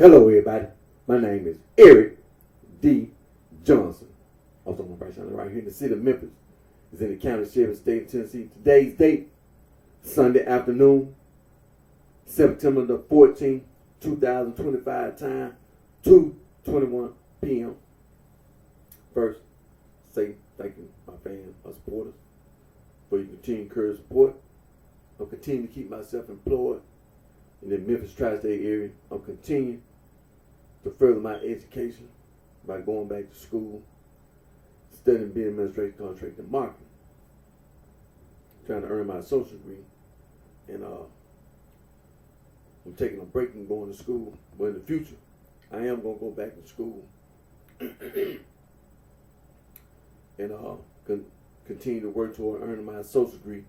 Hello, everybody. My name is Eric D. Johnson. Also on BrightShine right here in the city of Memphis. It's in the county, sheriff, state of Tennessee. Today's date, Sunday afternoon, September the 14th, 2025. Time, 2:21 p.m. First, say thank you, my fans, my supporters, for your continued encouragement support. I'll continue to keep myself employed in the Memphis tri-state area. I'll continue to further my education by going back to school, studying business administration, contract, and marketing, trying to earn my associate degree, and I'm taking a break and going to school. But in the future, I am going to go back to school and continue to work toward earning my associate degree,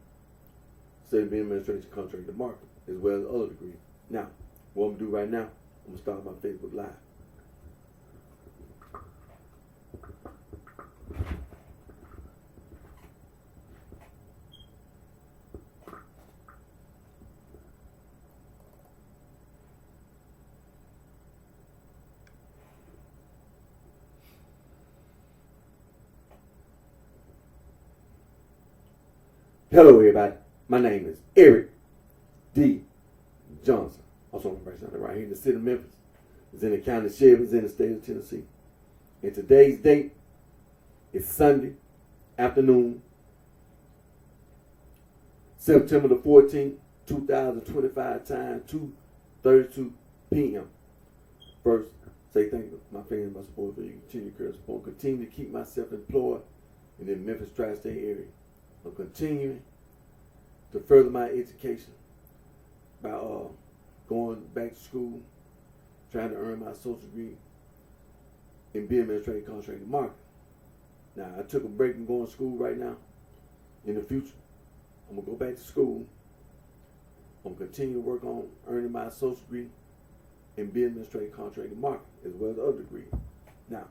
studying business administration, contract, and marketing, as well as other degrees. Now, what I'm going to do right now, I'm going to start my Facebook Live. Hello, everybody. My name is Eric D. Johnson. Also on BrightShine right here in the city of Memphis. It's in the county, sheriff, it's in the state of Tennessee. And today's date is Sunday afternoon, September the 14th, 2025. Time, 2:32 p.m. First, say thank you, my fans, my support for your continued encouragement support. Continue to keep myself employed in the Memphis tri-state area. I'm continuing to further my education by going back to school, trying to earn my associate degree in business administration, contract, and marketing. Now, I took a break from going to school right now. In the future, I'm going to go back to school. I'm going to continue to work on earning my associate degree in business administration, contract, and marketing, as well as other degrees. Now,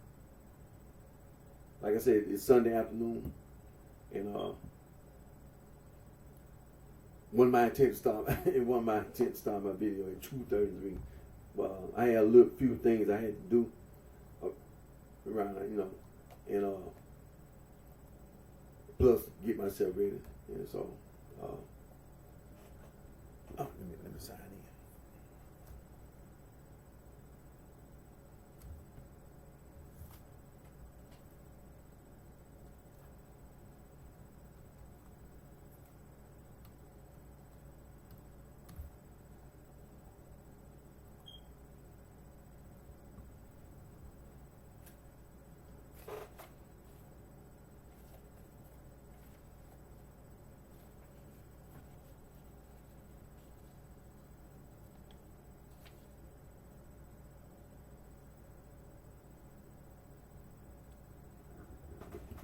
like I said, it's Sunday afternoon, and one of my intent to start my video at 2:33. Well, I had a few things I had to do around, and plus get myself ready. And so, let me sign in.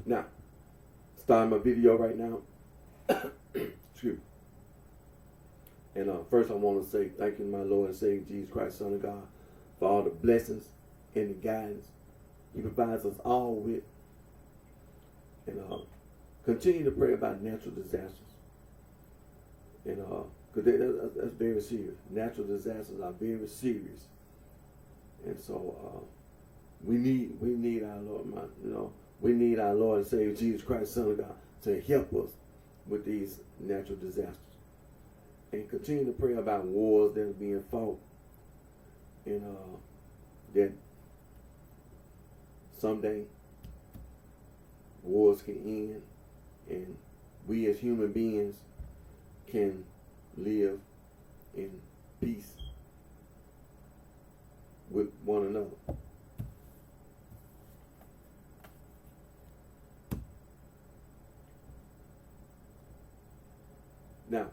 Now, starting my video right now. Excuse me. And first I want to say thank you to my Lord and Savior Jesus Christ, Son of God, for all the blessings and the guidance He provides us all with. And continue to pray about natural disasters. And because that's very serious. Natural disasters are very serious. And so we need our Lord, we need our Lord and Savior Jesus Christ, Son of God, to help us with these natural disasters. And continue to pray about wars that are being fought, and that someday wars can end, and we as human beings can live in peace with one another. Now,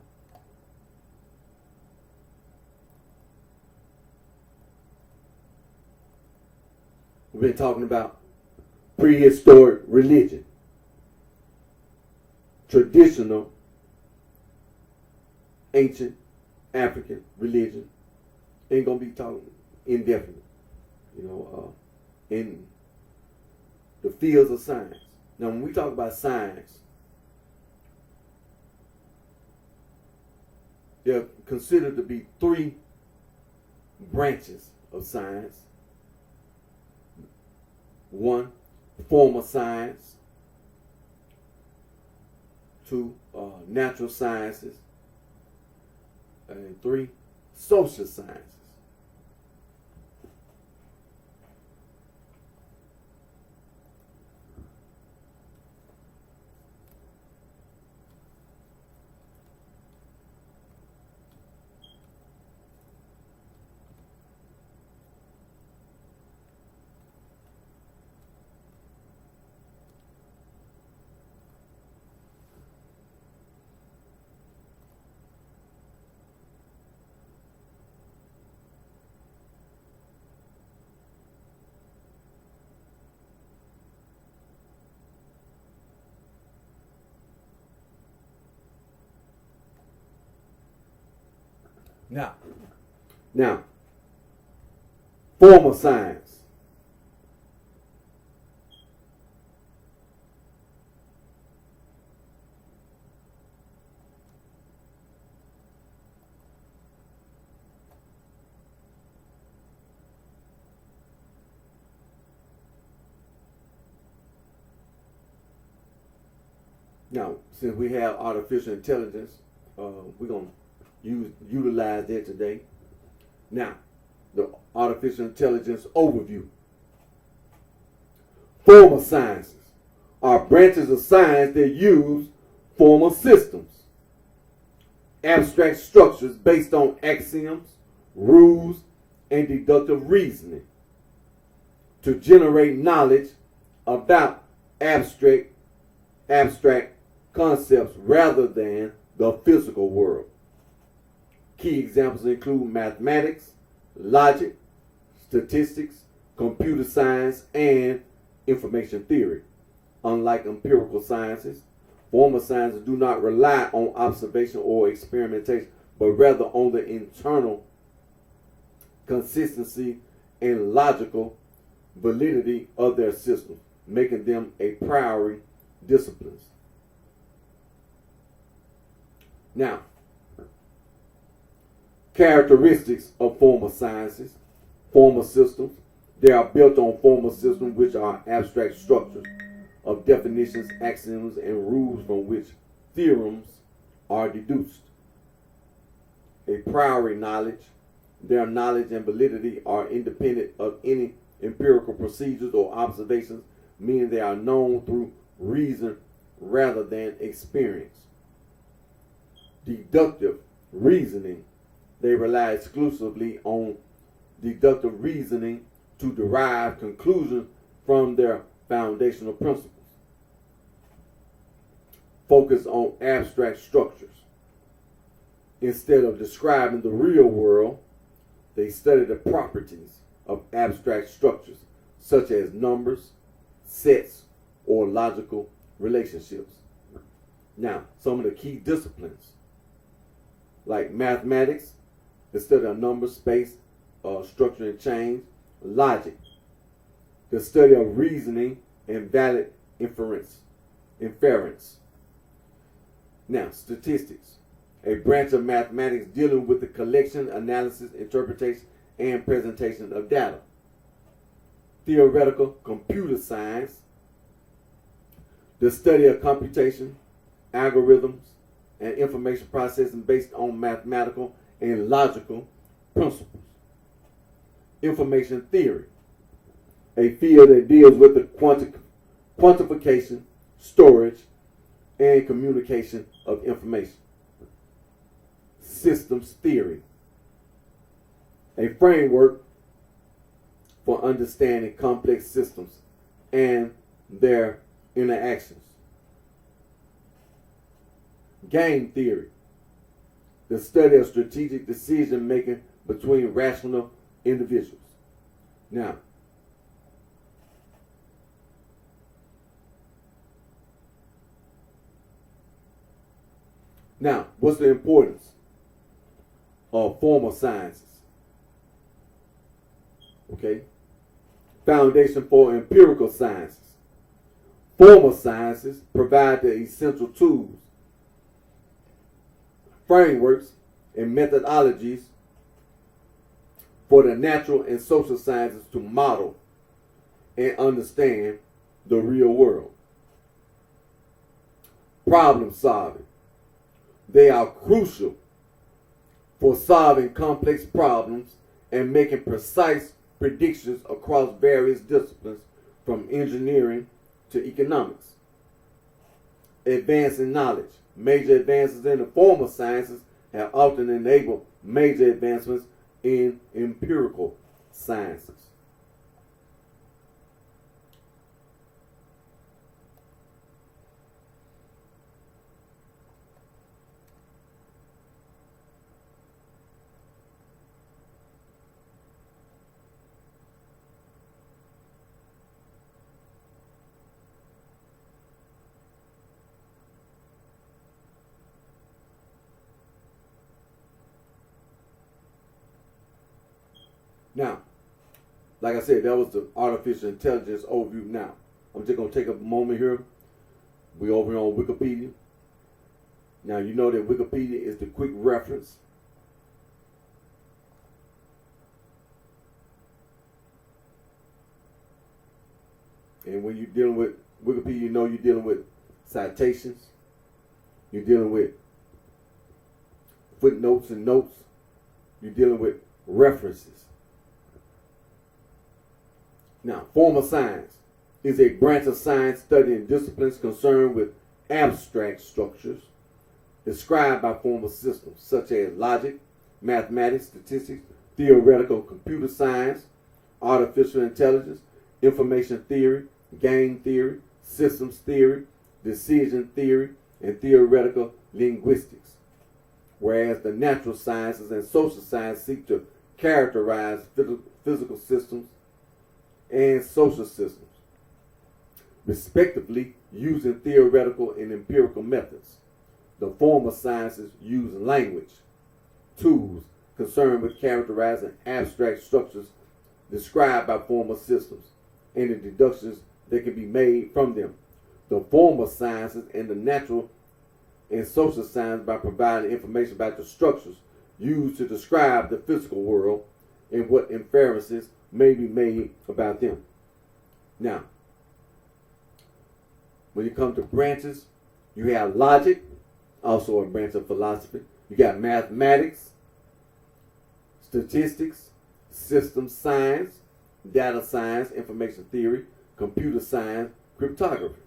we've been talking about prehistoric religion, traditional ancient African religion. Ain't gonna be talking indefinitely, in the fields of science. Now, when we talk about science, there are considered to be three branches of science. 1, form of science. 2, natural sciences. And 3, social sciences. Now, form of science. Now, since we have artificial intelligence, we're going to utilize that today. Now, the artificial intelligence overview. Formal sciences are branches of science that use formal systems, abstract structures based on axioms, rules, and deductive reasoning to generate knowledge about abstract concepts rather than the physical world. Key examples include mathematics, logic, statistics, computer science, and information theory. Unlike empirical sciences, formal sciences do not rely on observation or experimentation, but rather on the internal consistency and logical validity of their systems, making them a priori disciplines. Now, characteristics of formal sciences. Formal systems. They are built on formal systems, which are abstract structures of definitions, axioms, and rules from which theorems are deduced. A priori knowledge. Their knowledge and validity are independent of any empirical procedures or observations, meaning they are known through reason rather than experience. Deductive reasoning. They rely exclusively on deductive reasoning to derive conclusions from their foundational principles. Focus on abstract structures. Instead of describing the real world, they study the properties of abstract structures, such as numbers, sets, or logical relationships. Now, some of the key disciplines, like mathematics, the study of numbers, space, structure, and change. Logic, the study of reasoning and valid inference. Now, statistics, a branch of mathematics dealing with the collection, analysis, interpretation, and presentation of data. Theoretical computer science, the study of computation, algorithms, and information processing based on mathematical and logical principles. Information theory, a field that deals with the quantification, storage, and communication of information. Systems theory, a framework for understanding complex systems and their interactions. Game theory, the study of strategic decision making between rational individuals. Now, what's the importance of formal sciences? Okay. Foundation for empirical sciences. Formal sciences provide the essential tools, frameworks, and methodologies for the natural and social sciences to model and understand the real world. Problem solving. They are crucial for solving complex problems and making precise predictions across various disciplines from engineering to economics. Advancing knowledge. Major advances in the formal sciences have often enabled major advancements in empirical sciences. Now, like I said, that was the artificial intelligence overview. Now, I'm just going to take a moment here. We're over on Wikipedia. Now, you know that Wikipedia is the quick reference. And when you're dealing with Wikipedia, you know you're dealing with citations. You're dealing with footnotes and notes. You're dealing with references. Now, formal science is a branch of science studying disciplines concerned with abstract structures described by formal systems such as logic, mathematics, statistics, theoretical computer science, artificial intelligence, information theory, game theory, systems theory, decision theory, and theoretical linguistics. Whereas the natural sciences and social science seek to characterize physical systems and social systems, respectively, using theoretical and empirical methods. The former sciences use language, tools concerned with characterizing abstract structures described by former systems, and the deductions that can be made from them. The former sciences and the natural and social science by providing information about the structures used to describe the physical world and what inferences may be made about them. Now, when you come to branches, you have logic, also a branch of philosophy. You got mathematics, statistics, system science, data science, information theory, computer science, cryptography.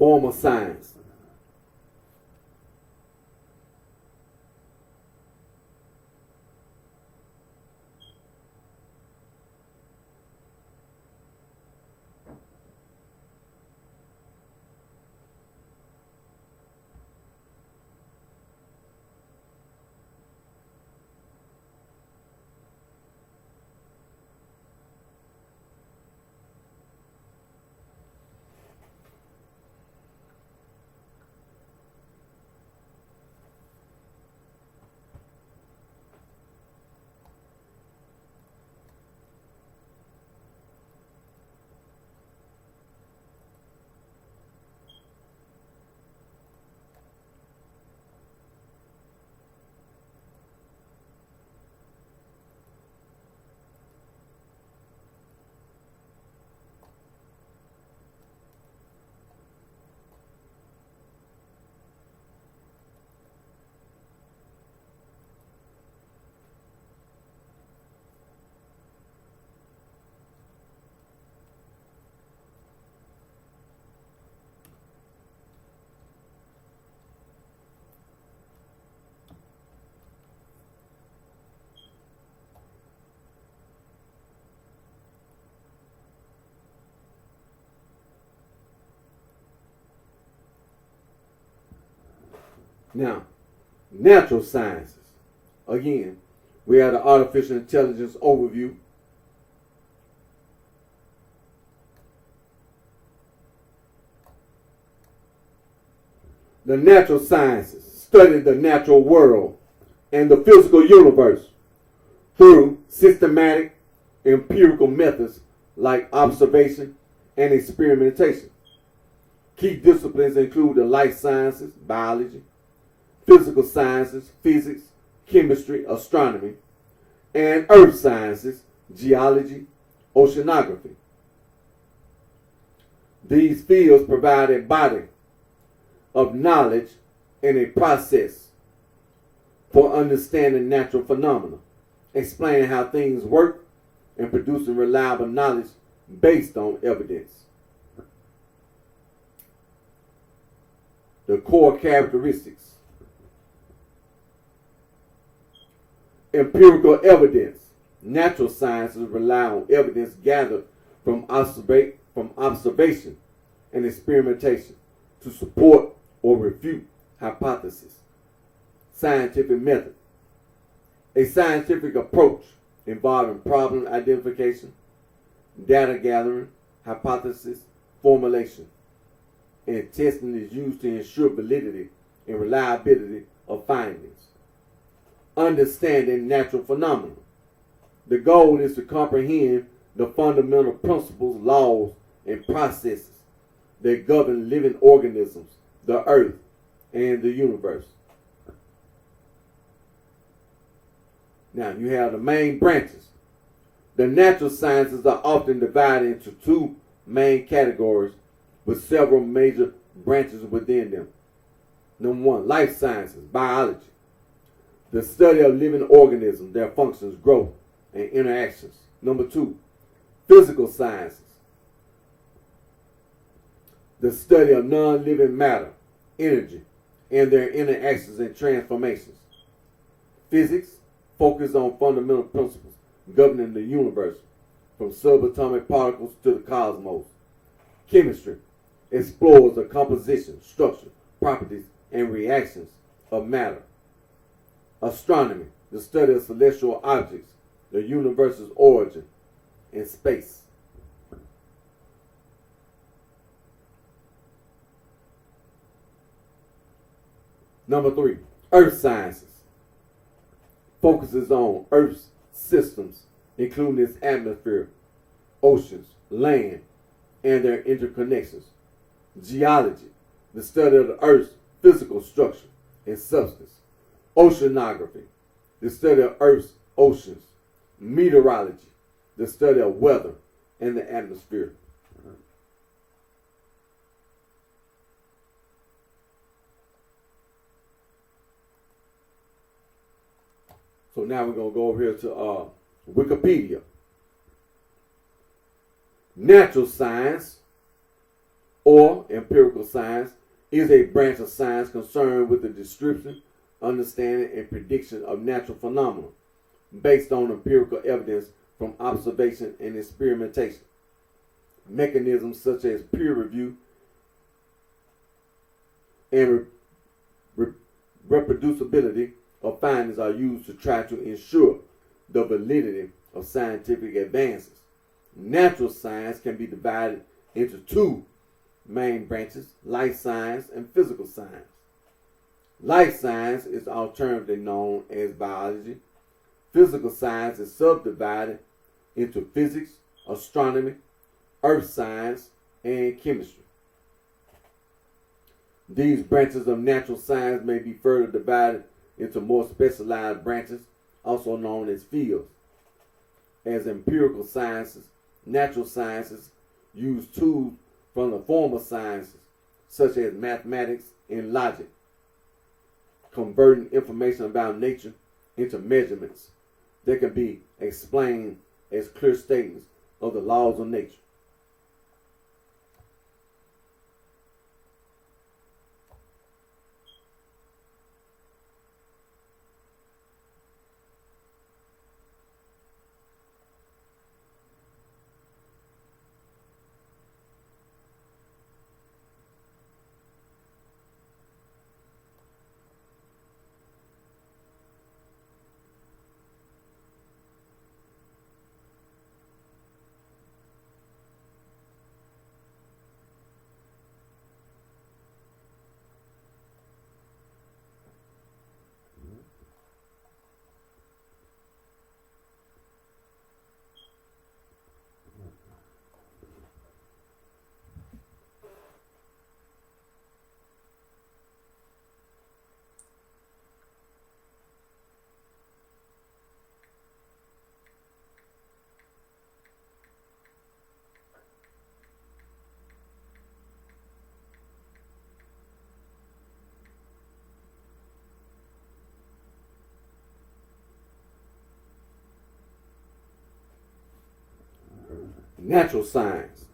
Formal science. Now, natural sciences. Again, we have the artificial intelligence overview. The natural sciences study the natural world and the physical universe through systematic empirical methods like observation and experimentation. Key disciplines include the life sciences, biology, physical sciences, physics, chemistry, astronomy, and earth sciences, geology, oceanography. These fields provide a body of knowledge and a process for understanding natural phenomena, explaining how things work, and producing reliable knowledge based on evidence. The core characteristics. Empirical evidence. Natural sciences rely on evidence gathered from observation and experimentation to support or refute hypotheses. Scientific method. A scientific approach involving problem identification, data gathering, hypothesis formulation, and testing is used to ensure validity and reliability of findings. Understanding natural phenomena. The goal is to comprehend the fundamental principles, laws, and processes that govern living organisms, the earth, and the universe. Now, you have the main branches. The natural sciences are often divided into two main categories with several major branches within them. Number one, life sciences, biology. The study of living organisms, their functions, growth, and interactions. Number two, physical sciences. The study of non-living matter, energy, and their interactions and transformations. Physics focuses on fundamental principles governing the universe, from subatomic particles to the cosmos. Chemistry explores the composition, structure, properties, and reactions of matter. Astronomy, the study of celestial objects, the universe's origin, and space. Number three, earth sciences. Focuses on Earth's systems, including its atmosphere, oceans, land, and their interconnections. Geology, the study of the Earth's physical structure and substance. Oceanography, the study of Earth's oceans. Meteorology, the study of weather and the atmosphere. So now we're going to go over here to Wikipedia. Natural science or empirical science is a branch of science concerned with the description, understanding, and prediction of natural phenomena based on empirical evidence from observation and experimentation. Mechanisms such as peer review and reproducibility of findings are used to try to ensure the validity of scientific advances. Natural science can be divided into two main branches, life science and physical science. Life science is alternatively known as biology. Physical science is subdivided into physics, astronomy, earth science, and chemistry. These branches of natural science may be further divided into more specialized branches, also known as fields. As empirical sciences, natural sciences use tools from the former sciences, such as mathematics and logic, converting information about nature into measurements that can be explained as clear statements of the laws of nature. natural science.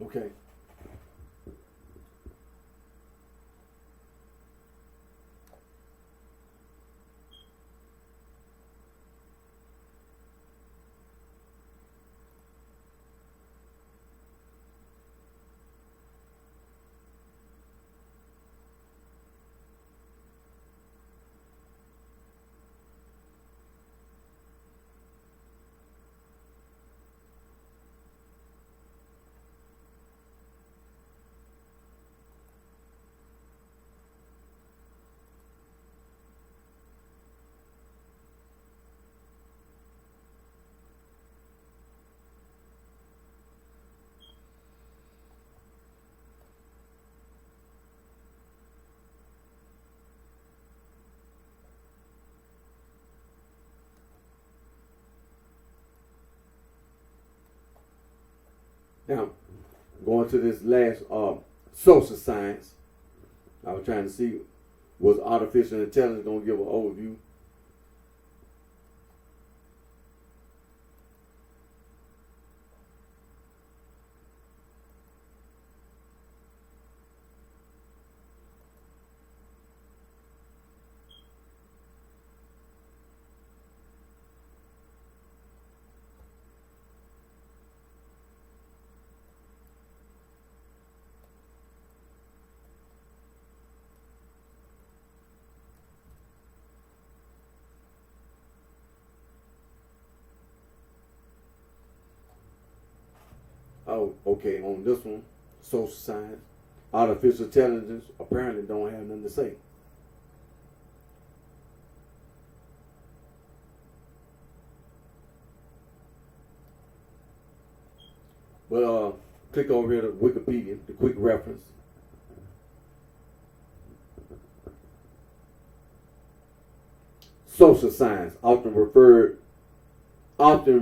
Okay. Now, going to this last social science, I was trying to see was artificial intelligence going to give an overview. Oh, okay, on this one, social science, artificial intelligence apparently don't have nothing to say. But click over here to Wikipedia, the quick reference. Social science, often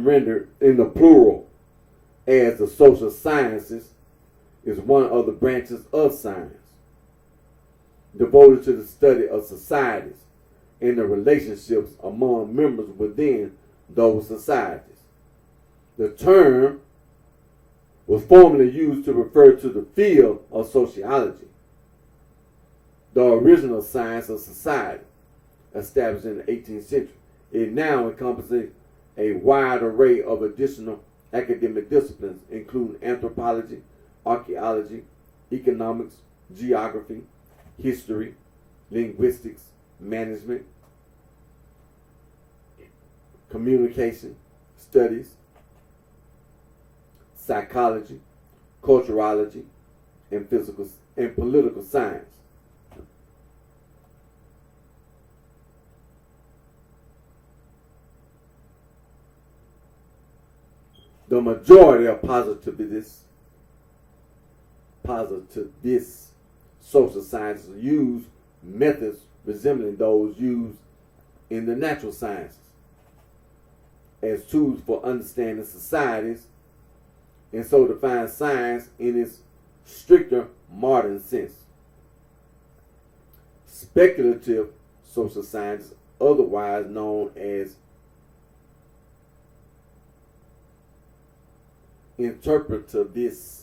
rendered in the plural as the social sciences, is one of the branches of science devoted to the study of societies and the relationships among members within those societies. The term was formerly used to refer to the field of sociology, the original science of society, established in the 18th century. It now encompasses a wide array of additional academic disciplines, including anthropology, archaeology, economics, geography, history, linguistics, management, communication studies, psychology, culturology, and physical and political science. The majority of positivists social sciences use methods resembling those used in the natural sciences as tools for understanding societies, and so define science in its stricter modern sense. Speculative social sciences, otherwise known as interpretivist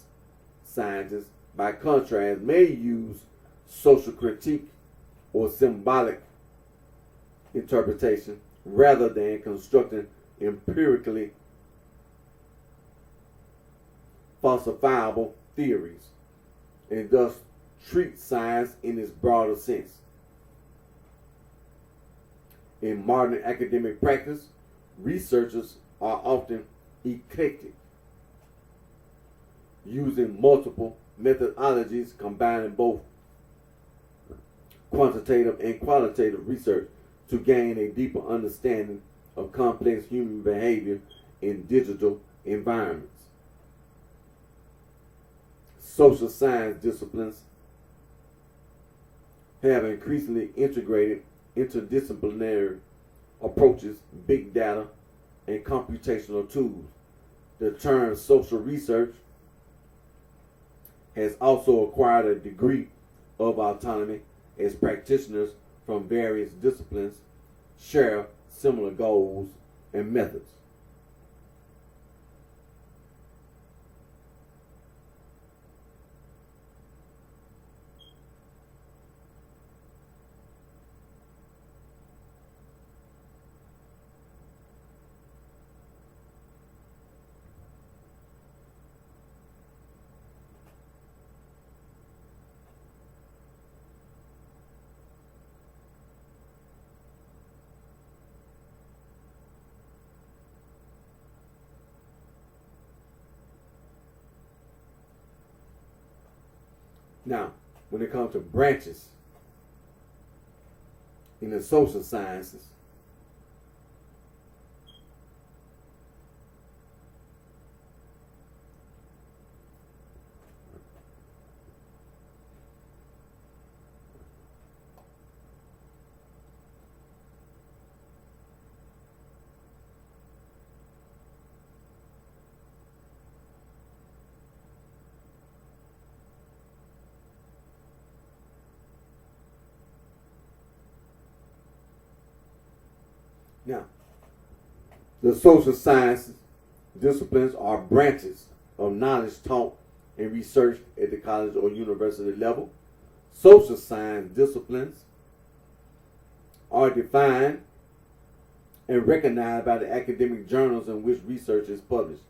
scientists, by contrast, may use social critique or symbolic interpretation rather than constructing empirically falsifiable theories, and thus treat science in its broader sense. In modern academic practice, researchers are often eclectic, using multiple methodologies combining both quantitative and qualitative research to gain a deeper understanding of complex human behavior in digital environments. Social science disciplines have increasingly integrated interdisciplinary approaches, big data, and computational tools. The term social research has also acquired a degree of autonomy as practitioners from various disciplines share similar goals and methods. Now, when it comes to branches in the social sciences, the social sciences disciplines are branches of knowledge taught and researched at the college or university level. Social science disciplines are defined and recognized by the academic journals in which research is published,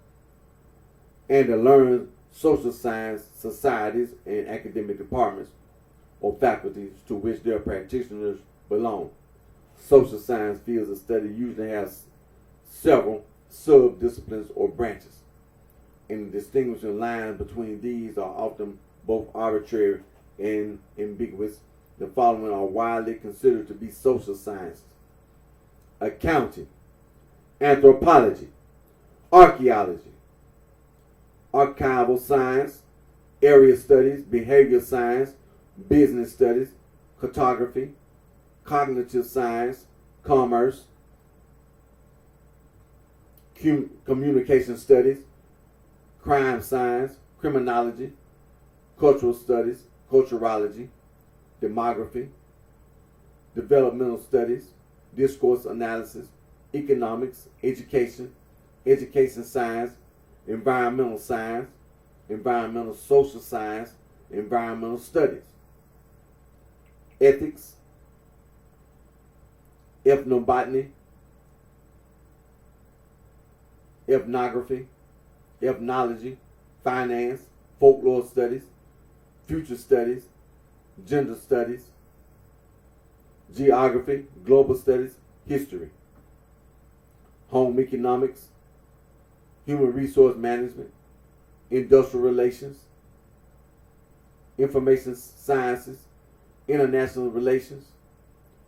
and to learn social science societies and academic departments or faculties to which their practitioners belong. Social science fields of study usually have several sub-disciplines or branches. and the distinguishing lines between these are often both arbitrary and ambiguous. The following are widely considered to be social sciences: accounting, anthropology, archaeology, archival science, area studies, behavior science, business studies, cartography, cognitive science, commerce, communication studies, crime science, criminology, cultural studies, culturology, demography, developmental studies, discourse analysis, economics, education, education science, environmental science, environmental social science, environmental studies, ethics, ethnobotany, ethnography, ethnology, finance, folklore studies, future studies, gender studies, geography, global studies, history, home economics, human resource management, industrial relations, information sciences, international relations,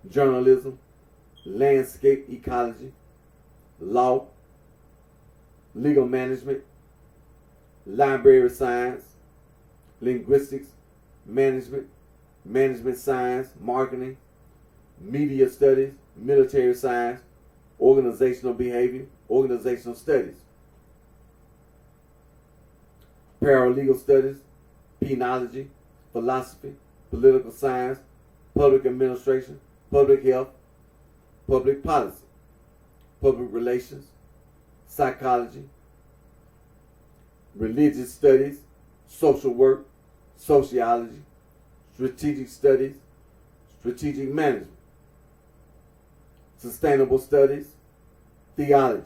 journalism, landscape ecology, law, legal management, library science, linguistics, management, management science, marketing, media studies, military science, organizational behavior, organizational studies, paralegal studies, penology, philosophy, political science, public administration, public health, public policy, public relations, psychology, religious studies, social work, sociology, strategic studies, strategic management, sustainable studies, theology.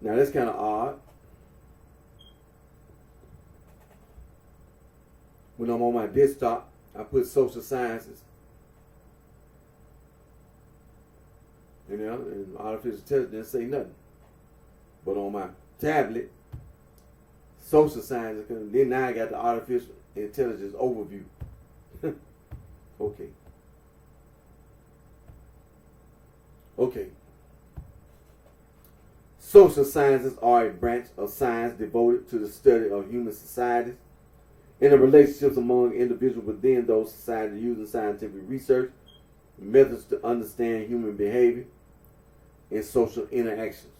Now that's kind of odd. When I'm on my desktop, I put social sciences, and artificial intelligence say nothing. But on my tablet, social sciences, then now I got the artificial intelligence overview. Okay. Social sciences are a branch of science devoted to the study of human societies and the relationships among individuals within those societies, using scientific research methods to understand human behavior and social interactions.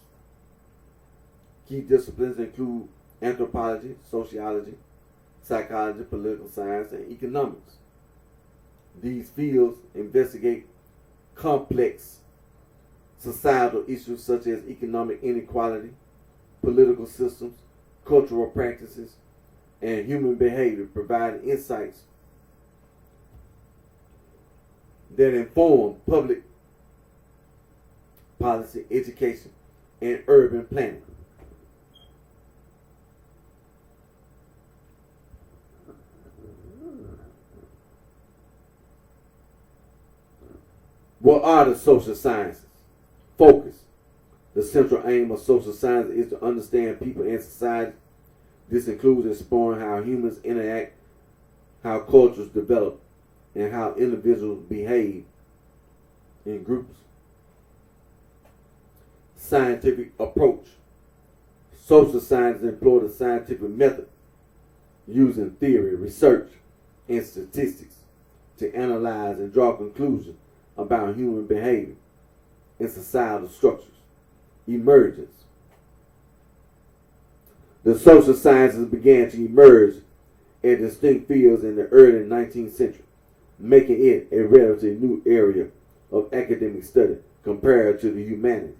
Key disciplines include anthropology, sociology, psychology, political science, and economics. These fields investigate complex societal issues such as economic inequality, political systems, cultural practices, and human behavior, providing insights that inform public policy, education, and urban planning. What are the social sciences? Focus. The central aim of social science is to understand people and society. This includes exploring how humans interact, how cultures develop, and how individuals behave in groups. Scientific approach. Social scientists employ the scientific method using theory, research, and statistics to analyze and draw conclusions about human behavior and societal structures. Emergence. The social sciences began to emerge as distinct fields in the early 19th century, making it a relatively new area of academic study compared to the humanities.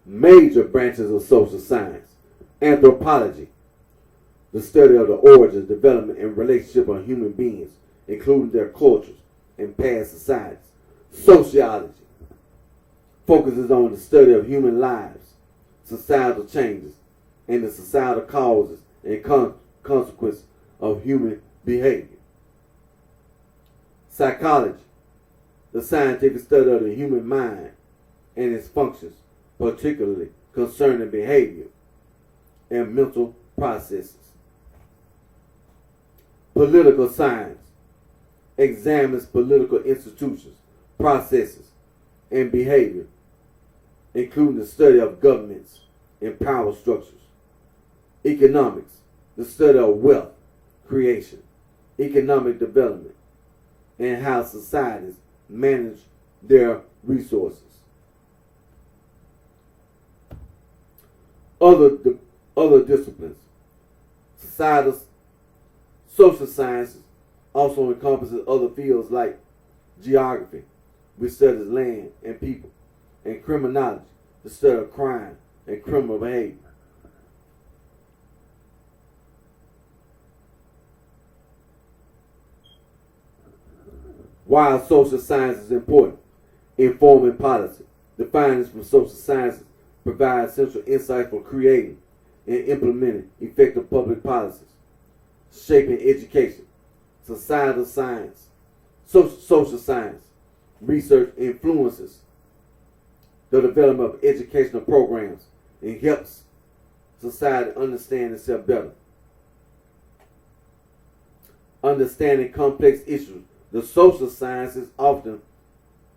Major branches of social science. Anthropology, the study of the origins, development, and relationship of human beings, including their cultures and past societies. Sociology focuses on the study of human lives, societal changes, and the societal causes and consequences of human behavior. Psychology, the scientific study of the human mind and its functions, particularly concerning behavior and mental processes. Political science examines political institutions, processes, and behavior, including the study of governments and power structures. Economics, the study of wealth creation, economic development, and how societies manage their resources. Other disciplines. Societal social sciences also encompasses other fields like geography, which studies land and people, and criminology, the study of crime and criminal behavior. Why social science is important? Informing policy. The findings from social sciences provide essential insight for creating and implementing effective public policies, shaping education, societal science, social science. Research influences the development of educational programs and helps society understand itself better. Understanding complex issues. The social sciences often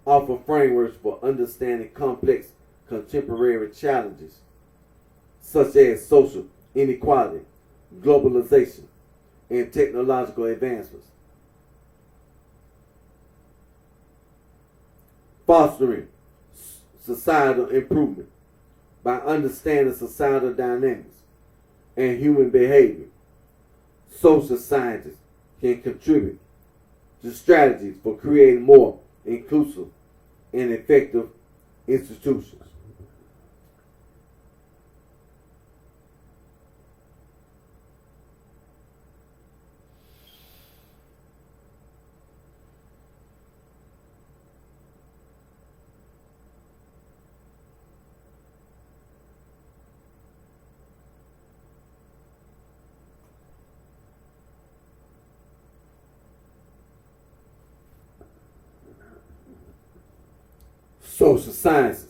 offer frameworks for understanding complex contemporary challenges such as social inequality, globalization, and technological advancements. Fostering societal improvement by understanding societal dynamics and human behavior. Social scientists can contribute to strategies for creating more inclusive and effective institutions. Social sciences.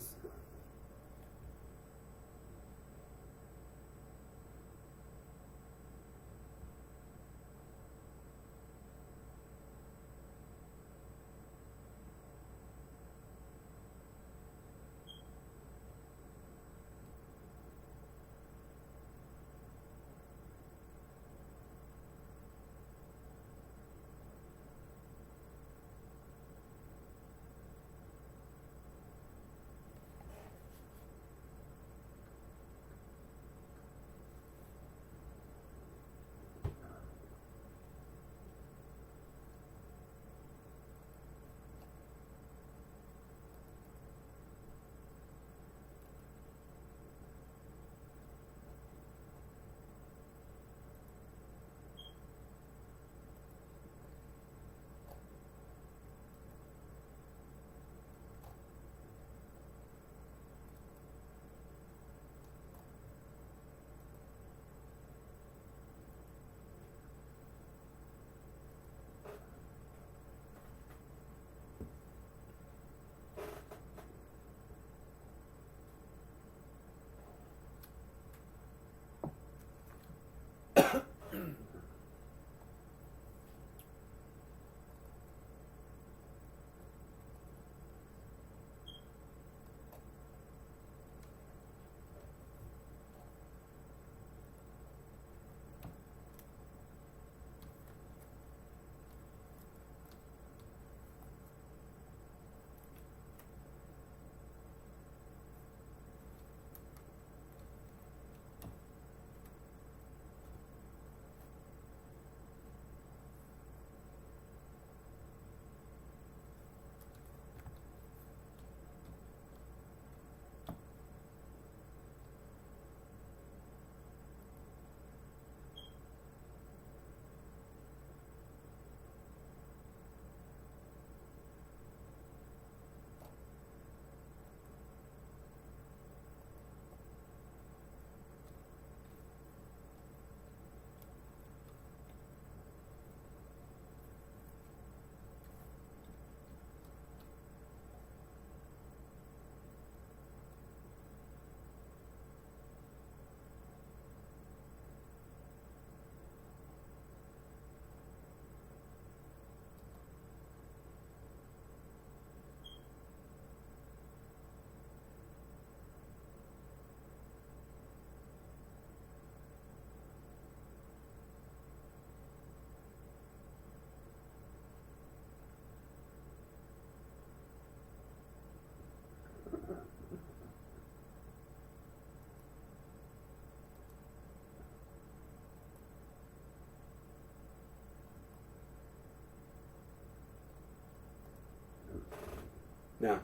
Now,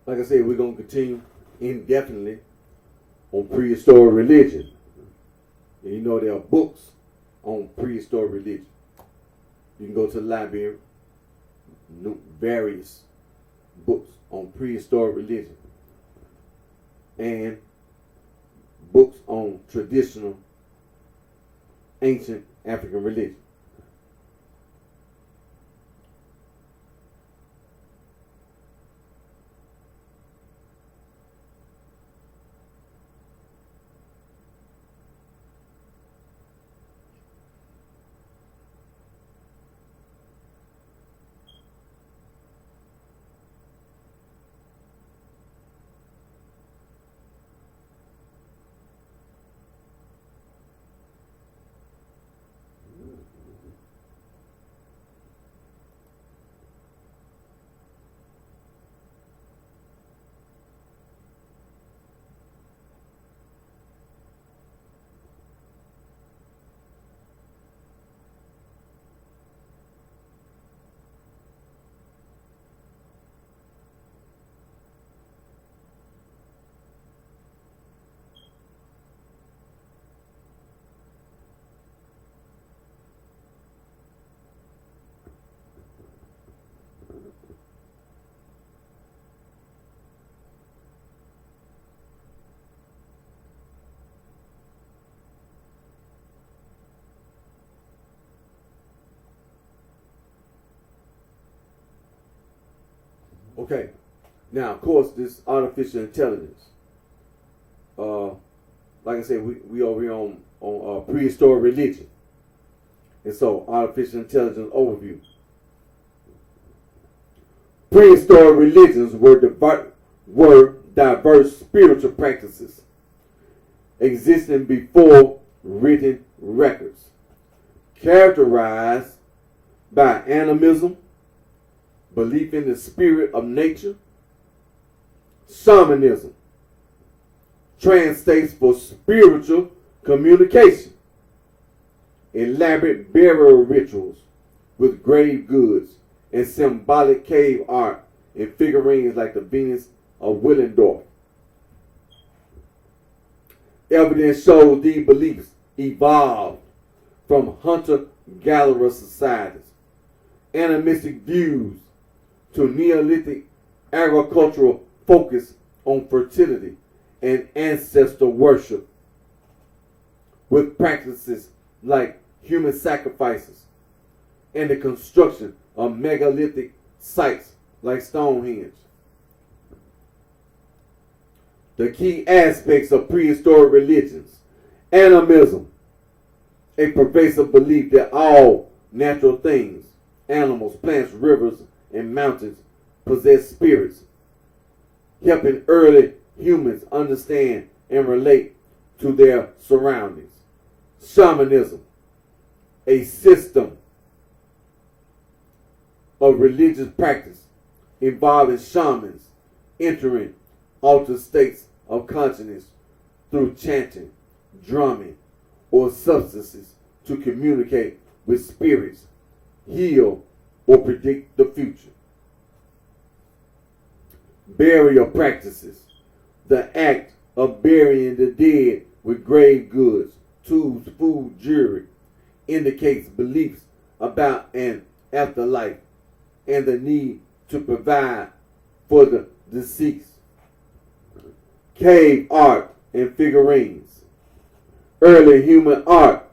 like I said, we're going to continue indefinitely on prehistoric religion. And you know there are books on prehistoric religion. You can go to the library, various books on prehistoric religion and books on traditional ancient African religion. Okay, now of course this artificial intelligence. Like I said, we over here on prehistoric religion, and so artificial intelligence overview. Prehistoric religions were diverse spiritual practices existing before written records, characterized by animism, belief in the spirit of nature, shamanism, translates for spiritual communication, elaborate burial rituals with grave goods, and symbolic cave art and figurines like the Venus of Willendorf. Evidence shows these beliefs evolved from hunter-gatherer societies, animistic views, to Neolithic agricultural focus on fertility and ancestor worship, with practices like human sacrifices and the construction of megalithic sites like Stonehenge. The key aspects of prehistoric religions: animism, a pervasive belief that all natural things, animals, plants, rivers, and mountains possess spirits, helping early humans understand and relate to their surroundings. Shamanism, a system of religious practice involving shamans entering altered states of consciousness through chanting, drumming, or substances to communicate with spirits, heal, or predict the future. Burial practices, the act of burying the dead with grave goods, tools, food, jewelry, indicates beliefs about an afterlife and the need to provide for the deceased. Cave art and figurines. Early human art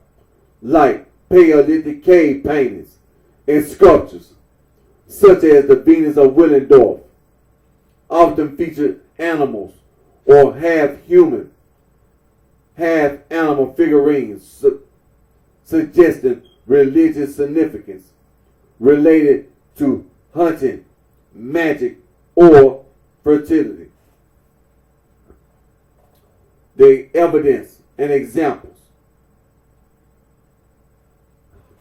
like Paleolithic cave paintings and sculptures such as the Venus of Willendorf often featured animals or half human, half animal figurines suggesting religious significance related to hunting, magic, or fertility. The evidence and examples.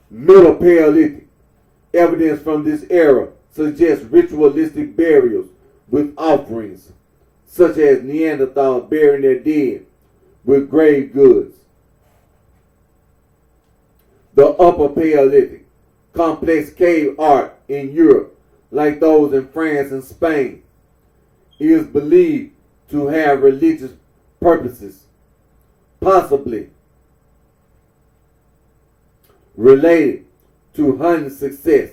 Middle Paleolithic. Evidence from this era suggests ritualistic burials with offerings, such as Neanderthals burying their dead with grave goods. The Upper Paleolithic. Complex cave art in Europe like those in France and Spain, is believed to have religious purposes, possibly related to hunting success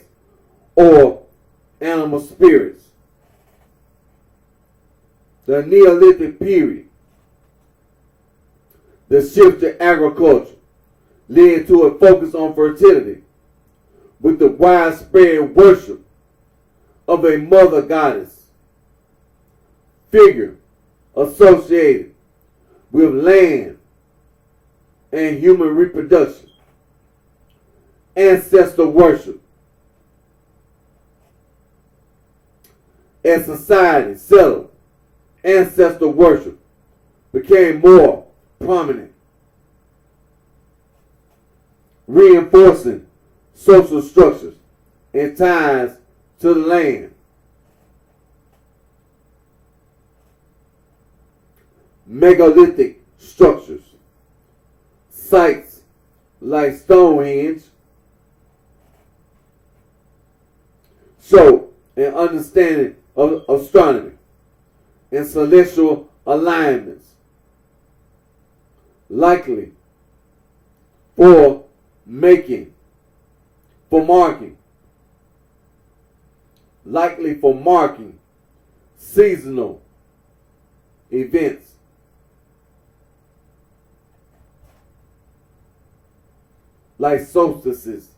or animal spirits. The Neolithic period, the shift to agriculture led to a focus on fertility with the widespread worship of a mother goddess figure associated with land and human reproduction, ancestor worship. As society settled, ancestor worship became more prominent, reinforcing social structures and ties to the land. Megalithic structures, sites like Stonehenge, show an understanding of astronomy and celestial alignments, likely for marking seasonal events. Like solstices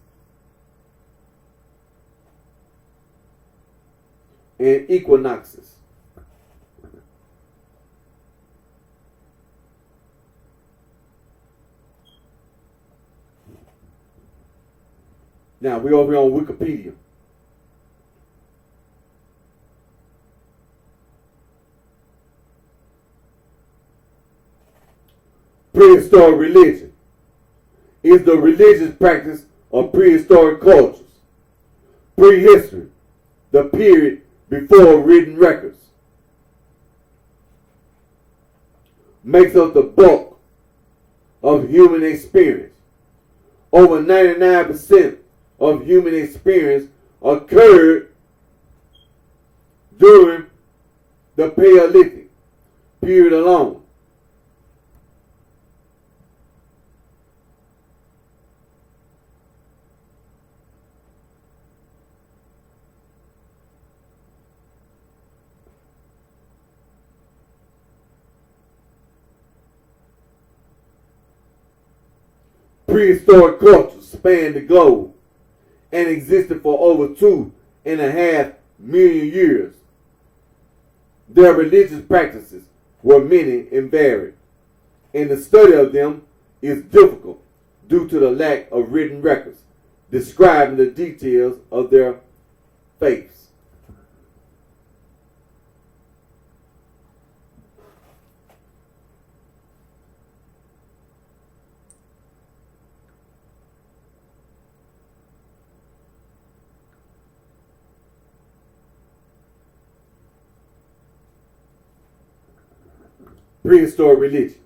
and equinoxes. Now we're over here on Wikipedia. Prehistoric religion is the religious practice of prehistoric cultures. Prehistory, the period before written records, makes up the bulk of human experience. Over 99% of human experience occurred during the Paleolithic period alone. Prehistoric cultures spanned the globe and existed for over 2.5 million years. Their religious practices were many and varied, and the study of them is difficult due to the lack of written records describing the details of their faiths. Prehistoric religion.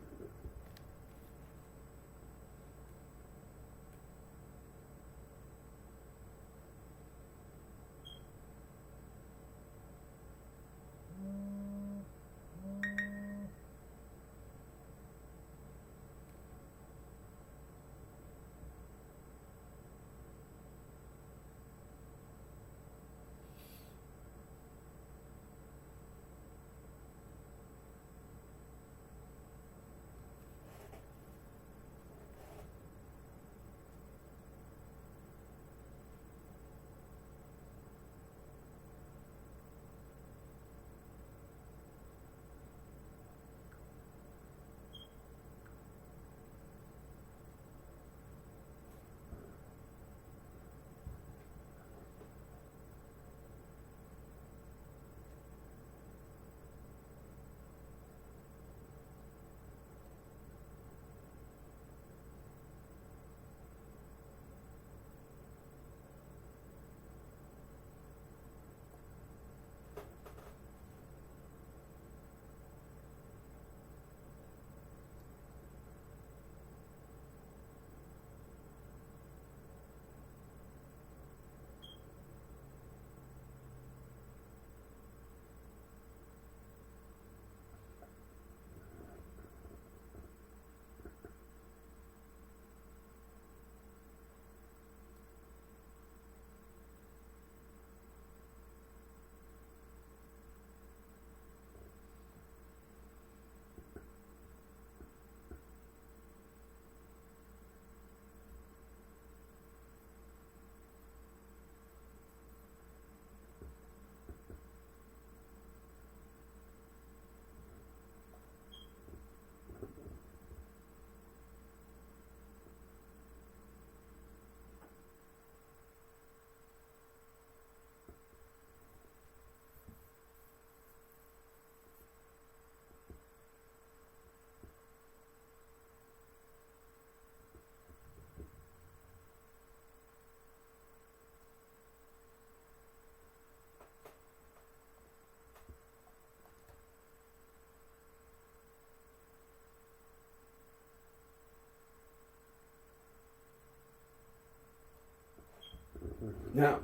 Now,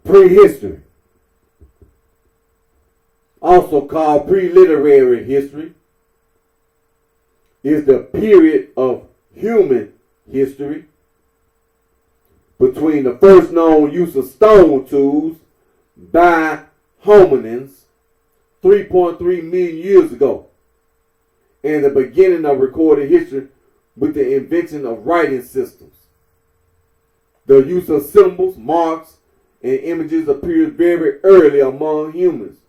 prehistory, also called pre-literary history, is the period of human history between the first known use of stone tools by hominins 3.3 million years ago and the beginning of recorded history with the invention of writing systems. The use of symbols, marks, and images appears very early among humans,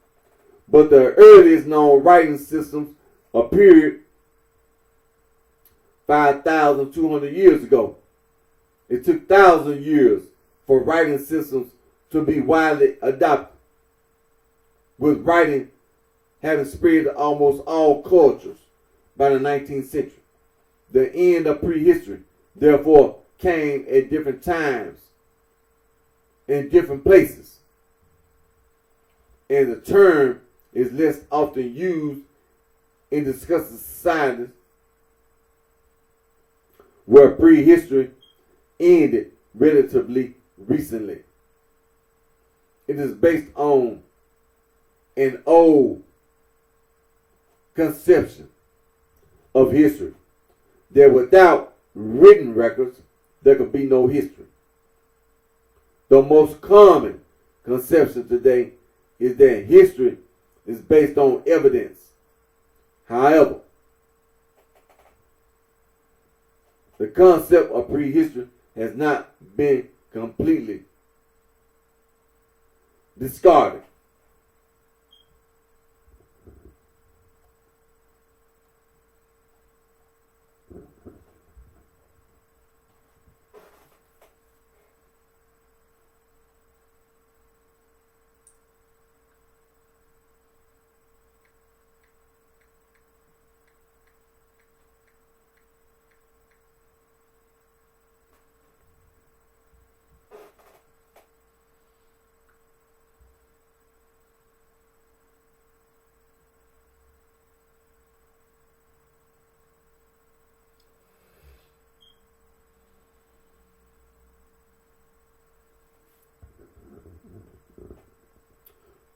but the earliest known writing systems appeared 5,200 years ago. It took 1,000 years for writing systems to be widely adopted, with writing having spread to almost all cultures by the 19th century. The end of prehistory, therefore, came at different times in different places, and the term is less often used in discussing societies where prehistory ended relatively recently. It is based on an old conception of history that without written records there could be no history. The most common conception today is that history is based on evidence. However, the concept of prehistory has not been completely discarded.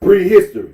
Prehistory.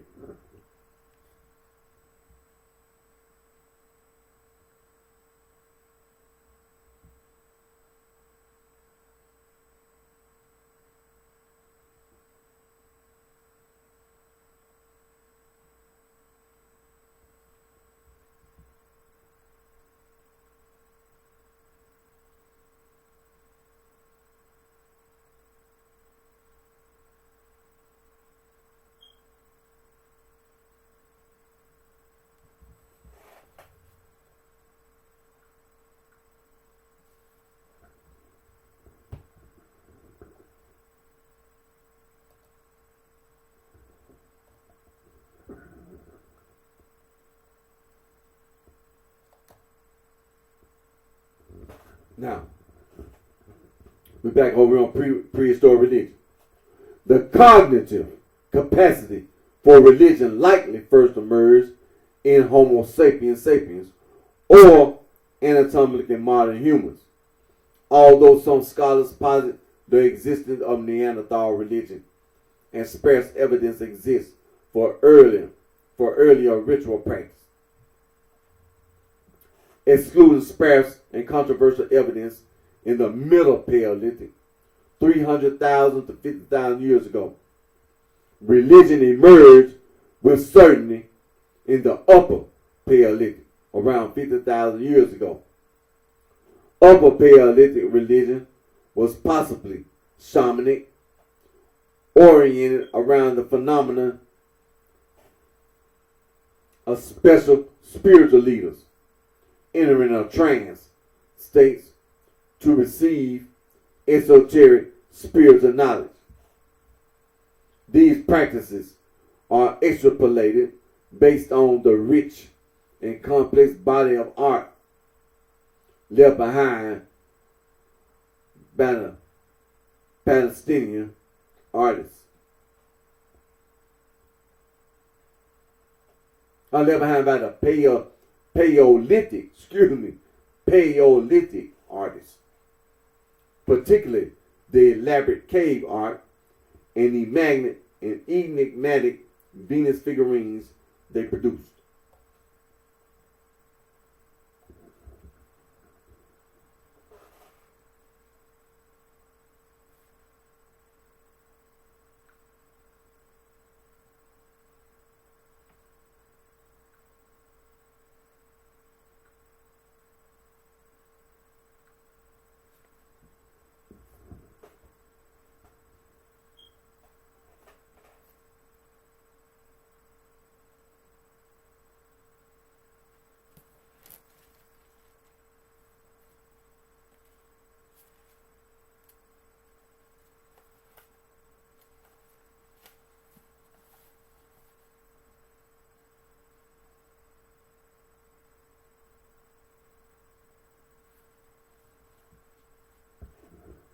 Now, we're back over on prehistoric religion. The cognitive capacity for religion likely first emerged in Homo sapiens sapiens or anatomically modern humans, although some scholars posit the existence of Neanderthal religion and sparse evidence exists for earlier ritual practice. Excluding sparse and controversial evidence in the Middle Paleolithic, 300,000 to 50,000 years ago, religion emerged with certainty in the Upper Paleolithic, around 50,000 years ago. Upper Paleolithic religion was possibly shamanic, oriented around the phenomenon of special spiritual leaders entering a trance states to receive esoteric spiritual knowledge. These practices are extrapolated based on the rich and complex body of art left behind by the Palestinian artists. Are left behind by the Paleolithic artists, particularly the elaborate cave art, and the enigmatic Venus figurines they produced.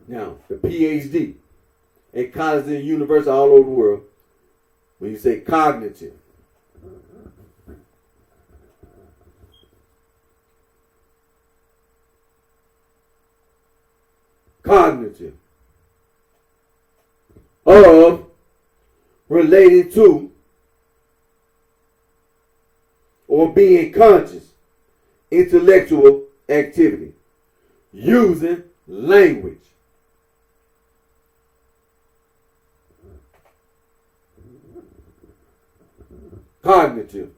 Now, the PhD at colleges and universities all over the world, when you say cognitive, of, related to, or being conscious, intellectual activity, using language. Cognitive.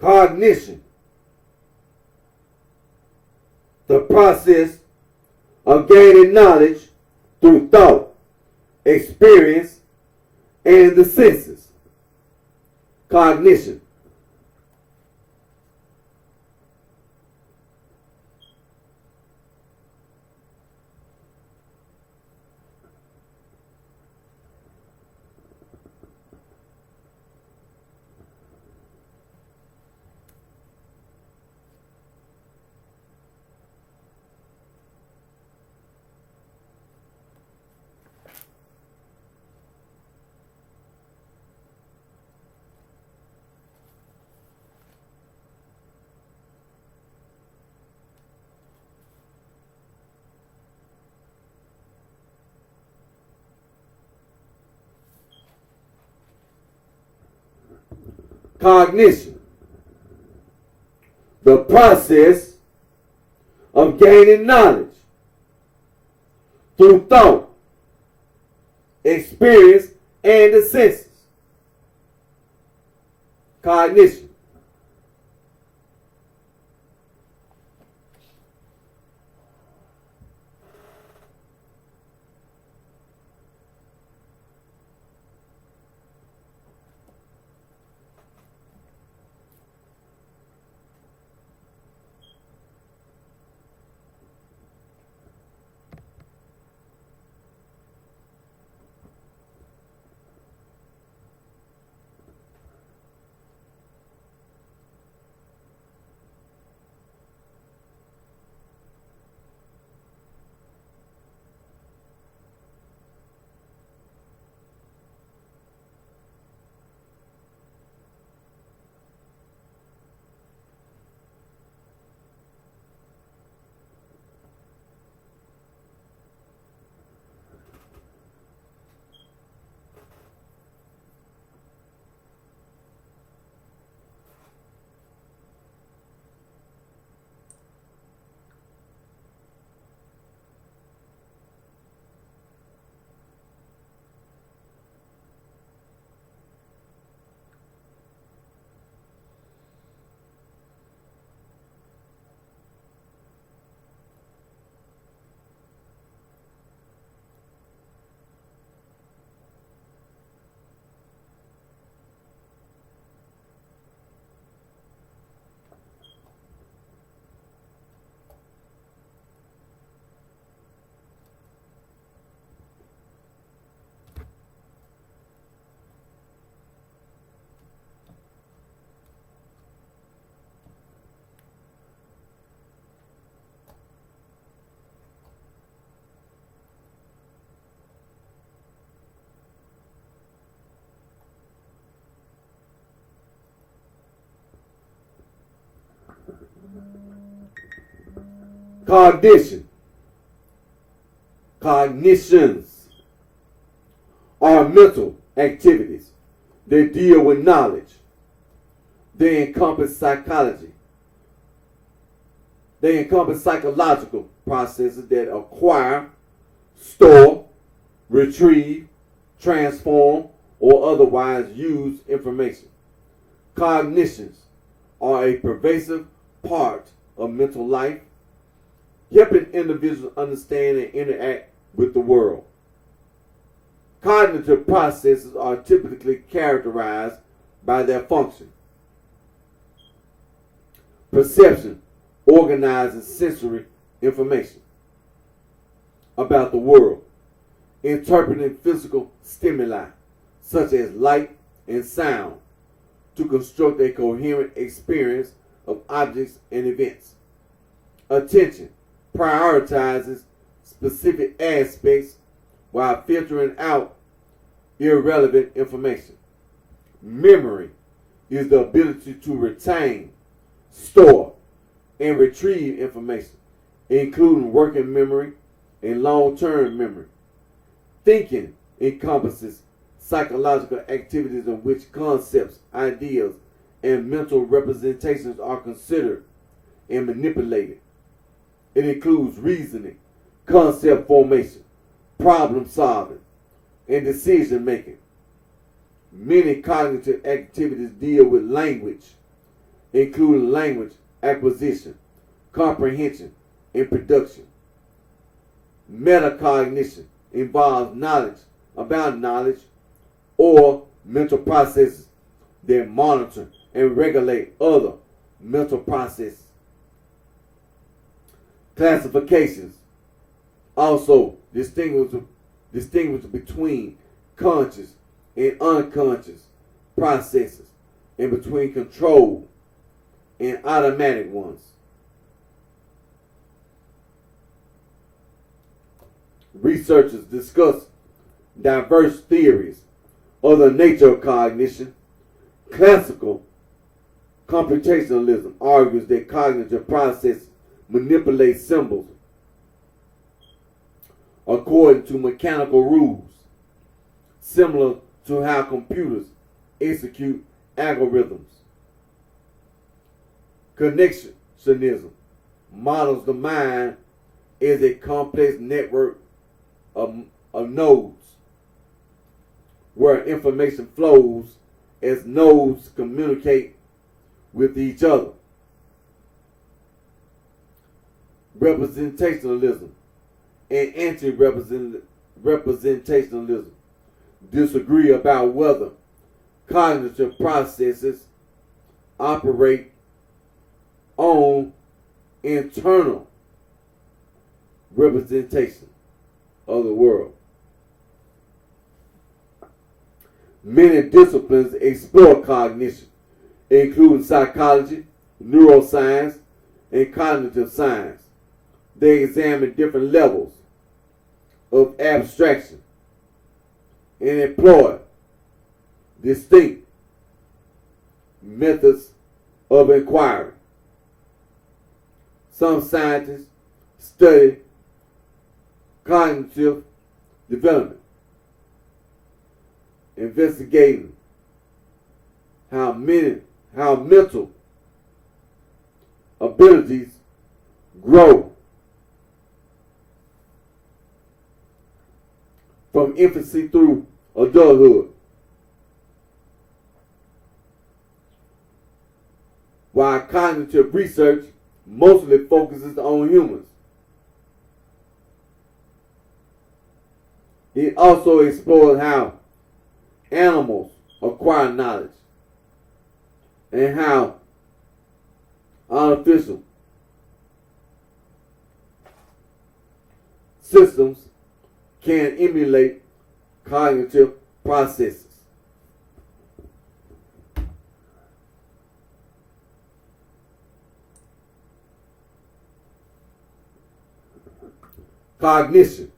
Cognition, the process of gaining knowledge through thought, experience, and the senses. Cognition. Cognition, the process of gaining knowledge through thought, experience, and the senses. Cognition. Cognition. Cognitions are mental activities that deal with knowledge. They encompass psychology. They encompass psychological processes that acquire, store, retrieve, transform, or otherwise use information. Cognitions are a pervasive part of mental life, helping individuals understand and interact with the world. Cognitive processes are typically characterized by their function. Perception organizes sensory information about the world, interpreting physical stimuli such as light and sound to construct a coherent experience of objects and events. Attention prioritizes specific aspects while filtering out irrelevant information. Memory is the ability to retain, store, and retrieve information, including working memory and long-term memory. Thinking encompasses psychological activities in which concepts, ideas, and mental representations are considered and manipulated. It includes reasoning, concept formation, problem solving, and decision making. Many cognitive activities deal with language, including language acquisition, comprehension, and production. Metacognition involves knowledge about knowledge or mental processes that monitor and regulate other mental processes. Classifications also distinguish between conscious and unconscious processes and between controlled and automatic ones. Researchers discuss diverse theories of the nature of cognition. Classical computationalism argues that cognitive processes manipulate symbols according to mechanical rules, similar to how computers execute algorithms. Connectionism models the mind as a complex network of nodes where information flows as nodes communicate with each other. Representationalism and anti-representationalism disagree about whether cognitive processes operate on internal representation of the world. Many disciplines explore cognition, including psychology, neuroscience, and cognitive science. They examine different levels of abstraction and employ distinct methods of inquiry. Some scientists study cognitive development, investigating how mental abilities grow from infancy through adulthood, while cognitive research mostly focuses on humans. It also explores how animals acquire knowledge and how artificial systems can emulate cognitive processes. Cognition.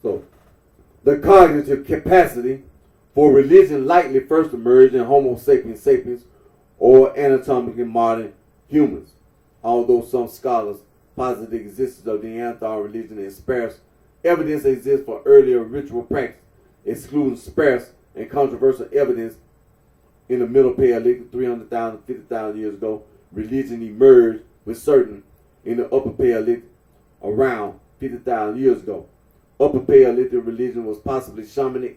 So, the cognitive capacity for religion likely first emerged in Homo sapiens sapiens or anatomically modern humans, although some scholars posit the existence of Neanderthal religion and sparse evidence exists for earlier ritual practice, excluding sparse and controversial evidence in the Middle Paleolithic 300,000 to 50,000 years ago. Religion emerged with certain in the Upper Paleolithic around 50,000 years ago. Upper Paleolithic religion was possibly shamanic,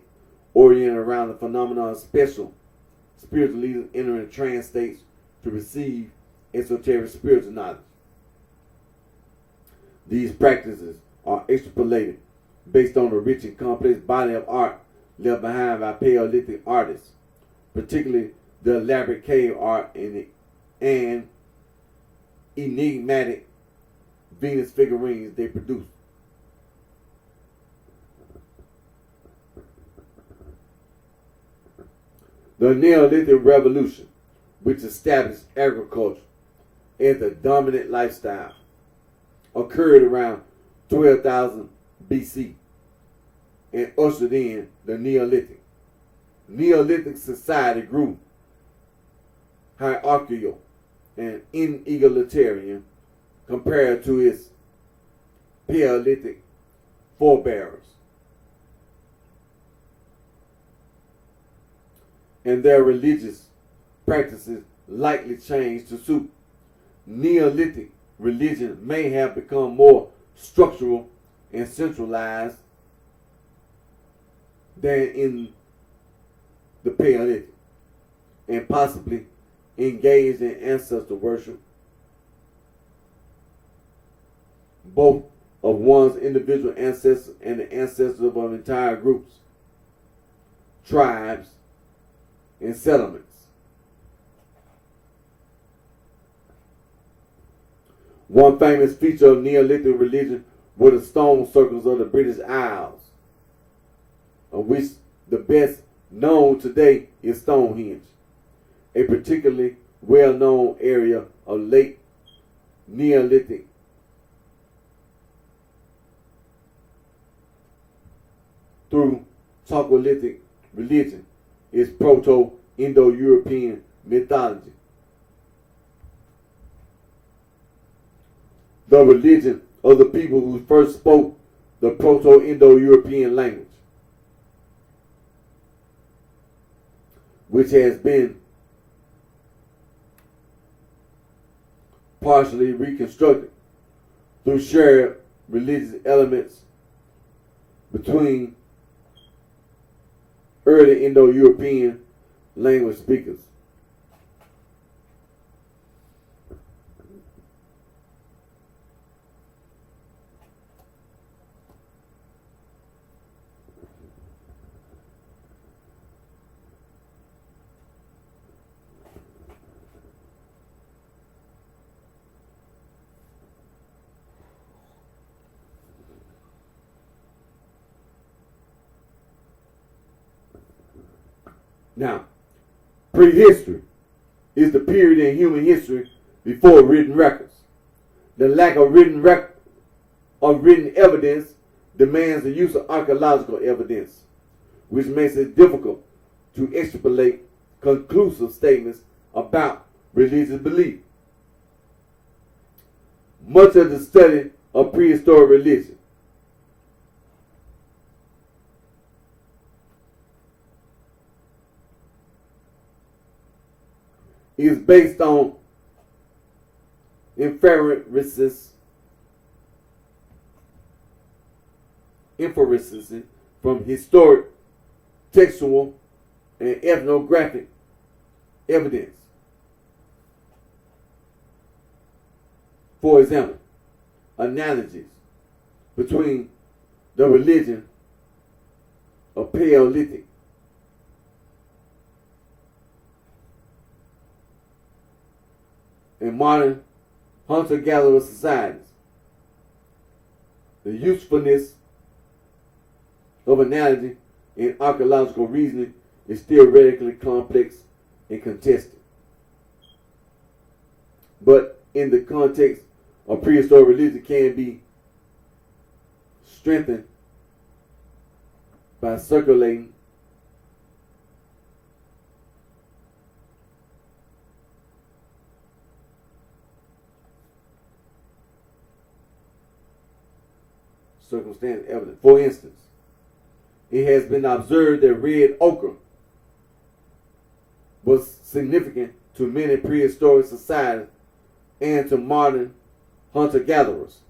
oriented around the phenomenon of spiritual leaders entering trance states to receive esoteric spiritual knowledge. These practices are extrapolated based on the rich and complex body of art left behind by Paleolithic artists, particularly the elaborate cave art and enigmatic Venus figurines they produced. The Neolithic Revolution, which established agriculture as the dominant lifestyle, occurred around 12,000 BC and ushered in the Neolithic. Neolithic society grew hierarchical and inegalitarian compared to its Paleolithic forebears, and their religious practices likely changed to suit. Neolithic religion may have become more structural and centralized than in the Paleolithic, and possibly engaged in ancestor worship, both of one's individual ancestors and the ancestors of entire groups, tribes, and settlements. One famous feature of Neolithic religion were the stone circles of the British Isles, of which the best known today is Stonehenge, a particularly well-known area of late Neolithic through Chalcolithic religion is Proto-Indo-European mythology. The religion of the people who first spoke the Proto-Indo-European language, which has been partially reconstructed through shared religious elements between early Indo-European language speakers. Now, prehistory is the period in human history before written records. The lack of written evidence demands the use of archaeological evidence, which makes it difficult to extrapolate conclusive statements about religious belief. Much of the study of prehistoric religion is based on inferences from historic, textual, and ethnographic evidence. For example, analogies between the religion of Paleolithic and modern hunter-gatherer societies. The usefulness of analogy in archaeological reasoning is theoretically complex and contested. But in the context of prehistoric religion can be strengthened by circulating circumstantial evidence. For instance, it has been observed that red ochre was significant to many prehistoric societies and to modern hunter-gatherers.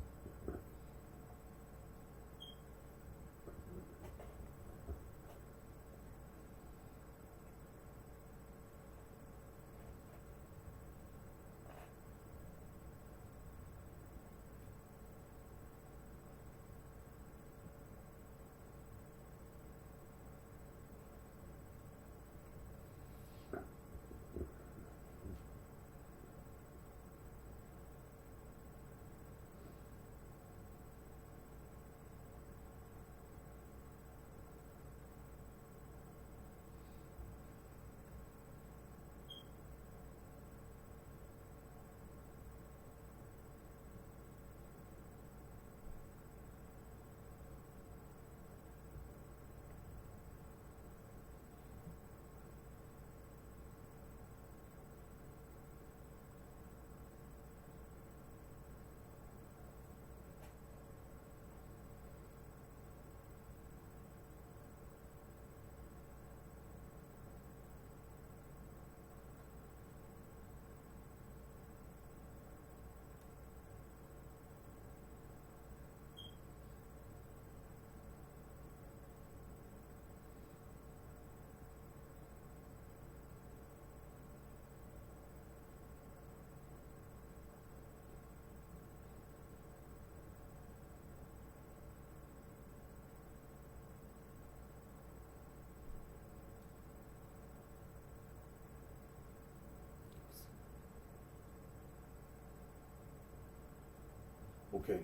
Okay.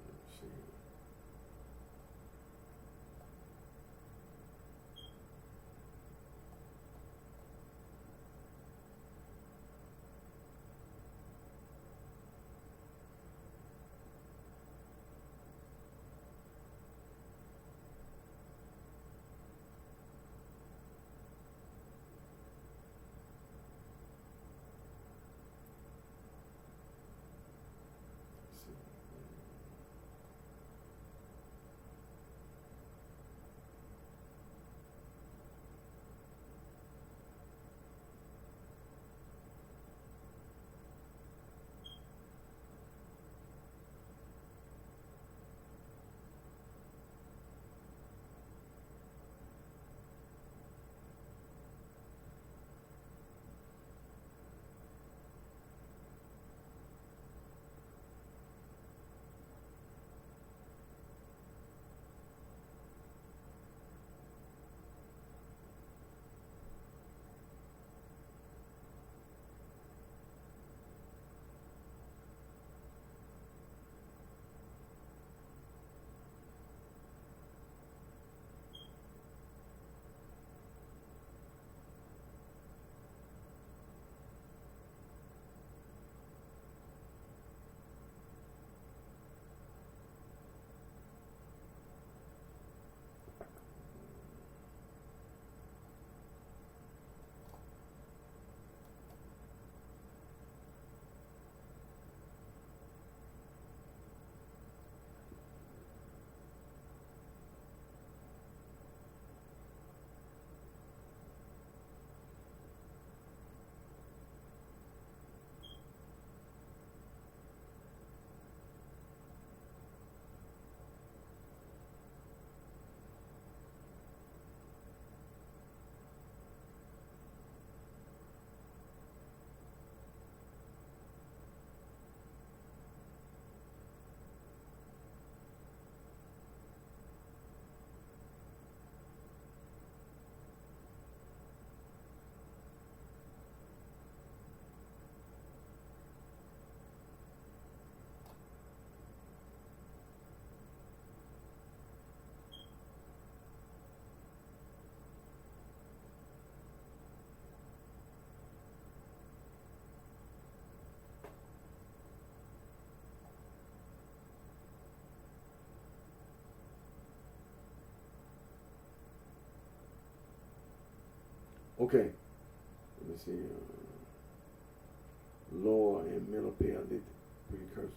Let's see. Okay, let me see. Lower and middle Paleolithic precursor.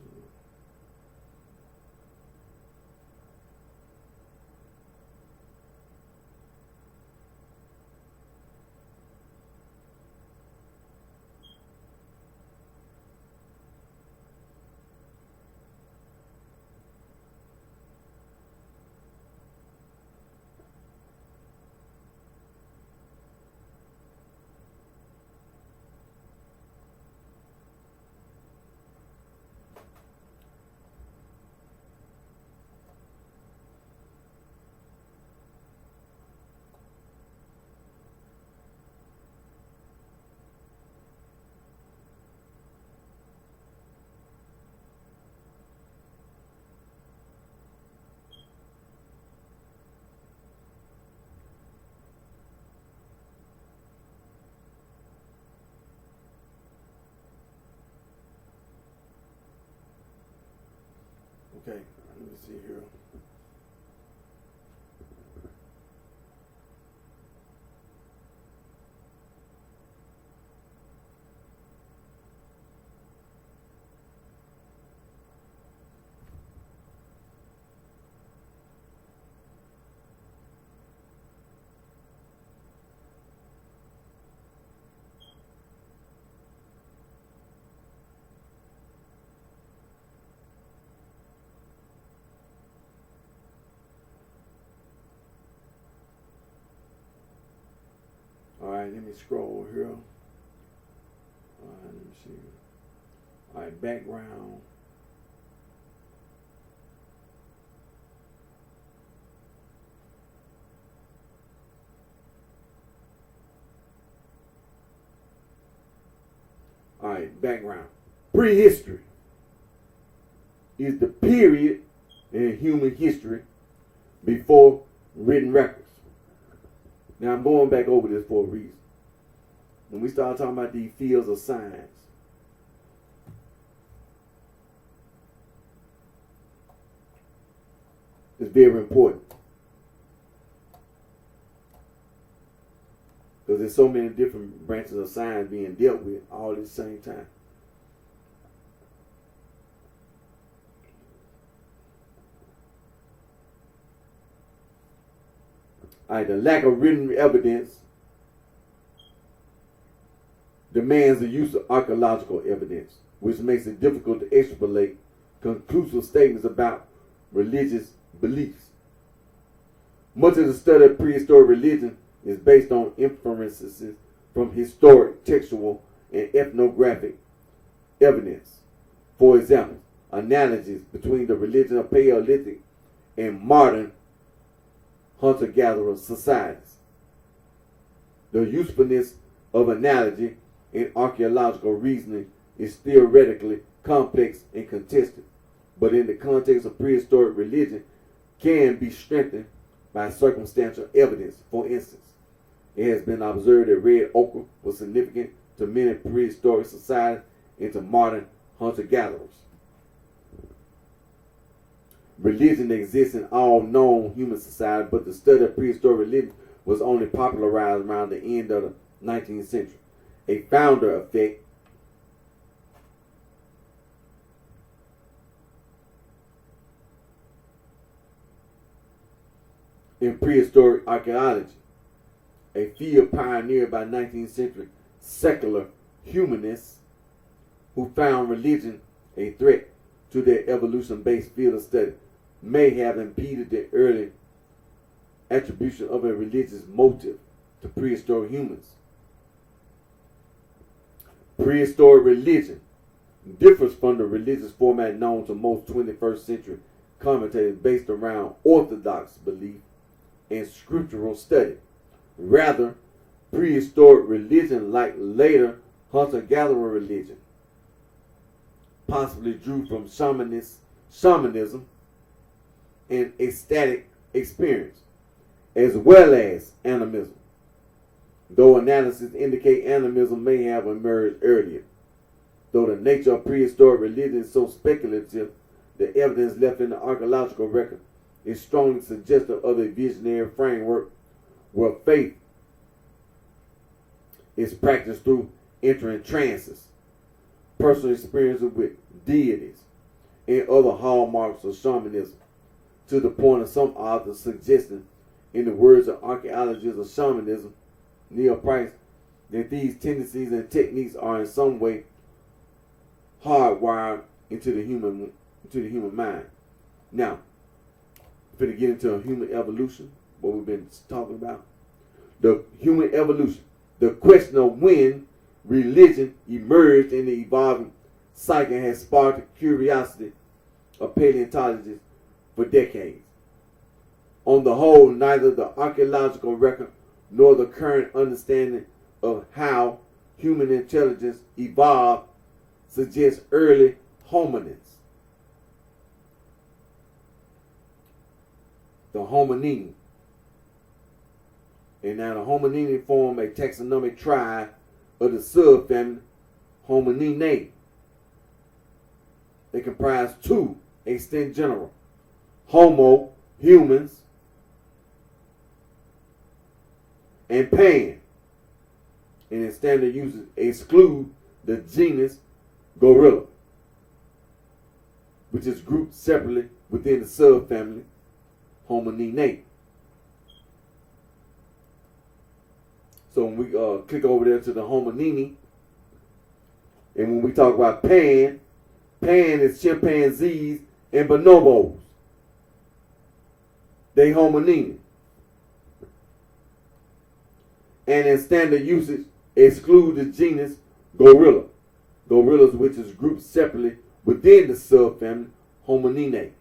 Okay, let me see here. All right, let me scroll here. All right, let me see. All right, background. All right, background. Prehistory is the period in human history before written records. Now, I'm going back over this for a reason. When we start talking about these fields of science, it's very important. Because there's so many different branches of science being dealt with all at the same time. All right, the lack of written evidence demands the use of archaeological evidence, which makes it difficult to extrapolate conclusive statements about religious beliefs. Much of the study of prehistoric religion is based on inferences from historic, textual, and ethnographic evidence. For example, analogies between the religion of Paleolithic and modern hunter-gatherer societies. The usefulness of analogy in archaeological reasoning is theoretically complex and contested, but in the context of prehistoric religion can be strengthened by circumstantial evidence. For instance, it has been observed that red ochre was significant to many prehistoric societies and to modern hunter-gatherers. Religion exists in all known human societies, but the study of prehistoric religion was only popularized around the end of the 19th century. A founder effect in prehistoric archaeology, a field pioneered by 19th century secular humanists who found religion a threat to their evolution-based field of study, may have impeded the early attribution of a religious motive to prehistoric humans. Prehistoric religion differs from the religious format known to most 21st century commentators based around orthodox belief and scriptural study. Rather, prehistoric religion, like later hunter-gatherer religion, possibly drew from shamanism and ecstatic experience, as well as animism, though analysis indicate animism may have emerged earlier. Though the nature of prehistoric religion is so speculative, the evidence left in the archaeological record is strongly suggestive of a visionary framework where faith is practiced through entering trances, personal experiences with deities, and other hallmarks of shamanism, to the point of some authors suggesting, in the words of archaeologists of shamanism, Neil Price, that these tendencies and techniques are in some way hardwired into the human mind. Now, we're going to get into human evolution, what we've been talking about. The human evolution, the question of when religion emerged in the evolving psyche has sparked the curiosity of paleontologists for decades. On the whole, neither the archaeological record nor the current understanding of how human intelligence evolved suggests early hominids. The hominini. And now the hominini form a taxonomic tribe of the subfamily Homininae. They comprise two extinct genera, Homo, humans, and Pan. And in standard uses exclude the genus gorilla, which is grouped separately within the subfamily Homininae. So when we click over there to the hominini, and when we talk about Pan, Pan is chimpanzees and bonobos. They hominini. And in standard usage, exclude the genus gorilla. Gorillas, which is grouped separately within the subfamily Homininae.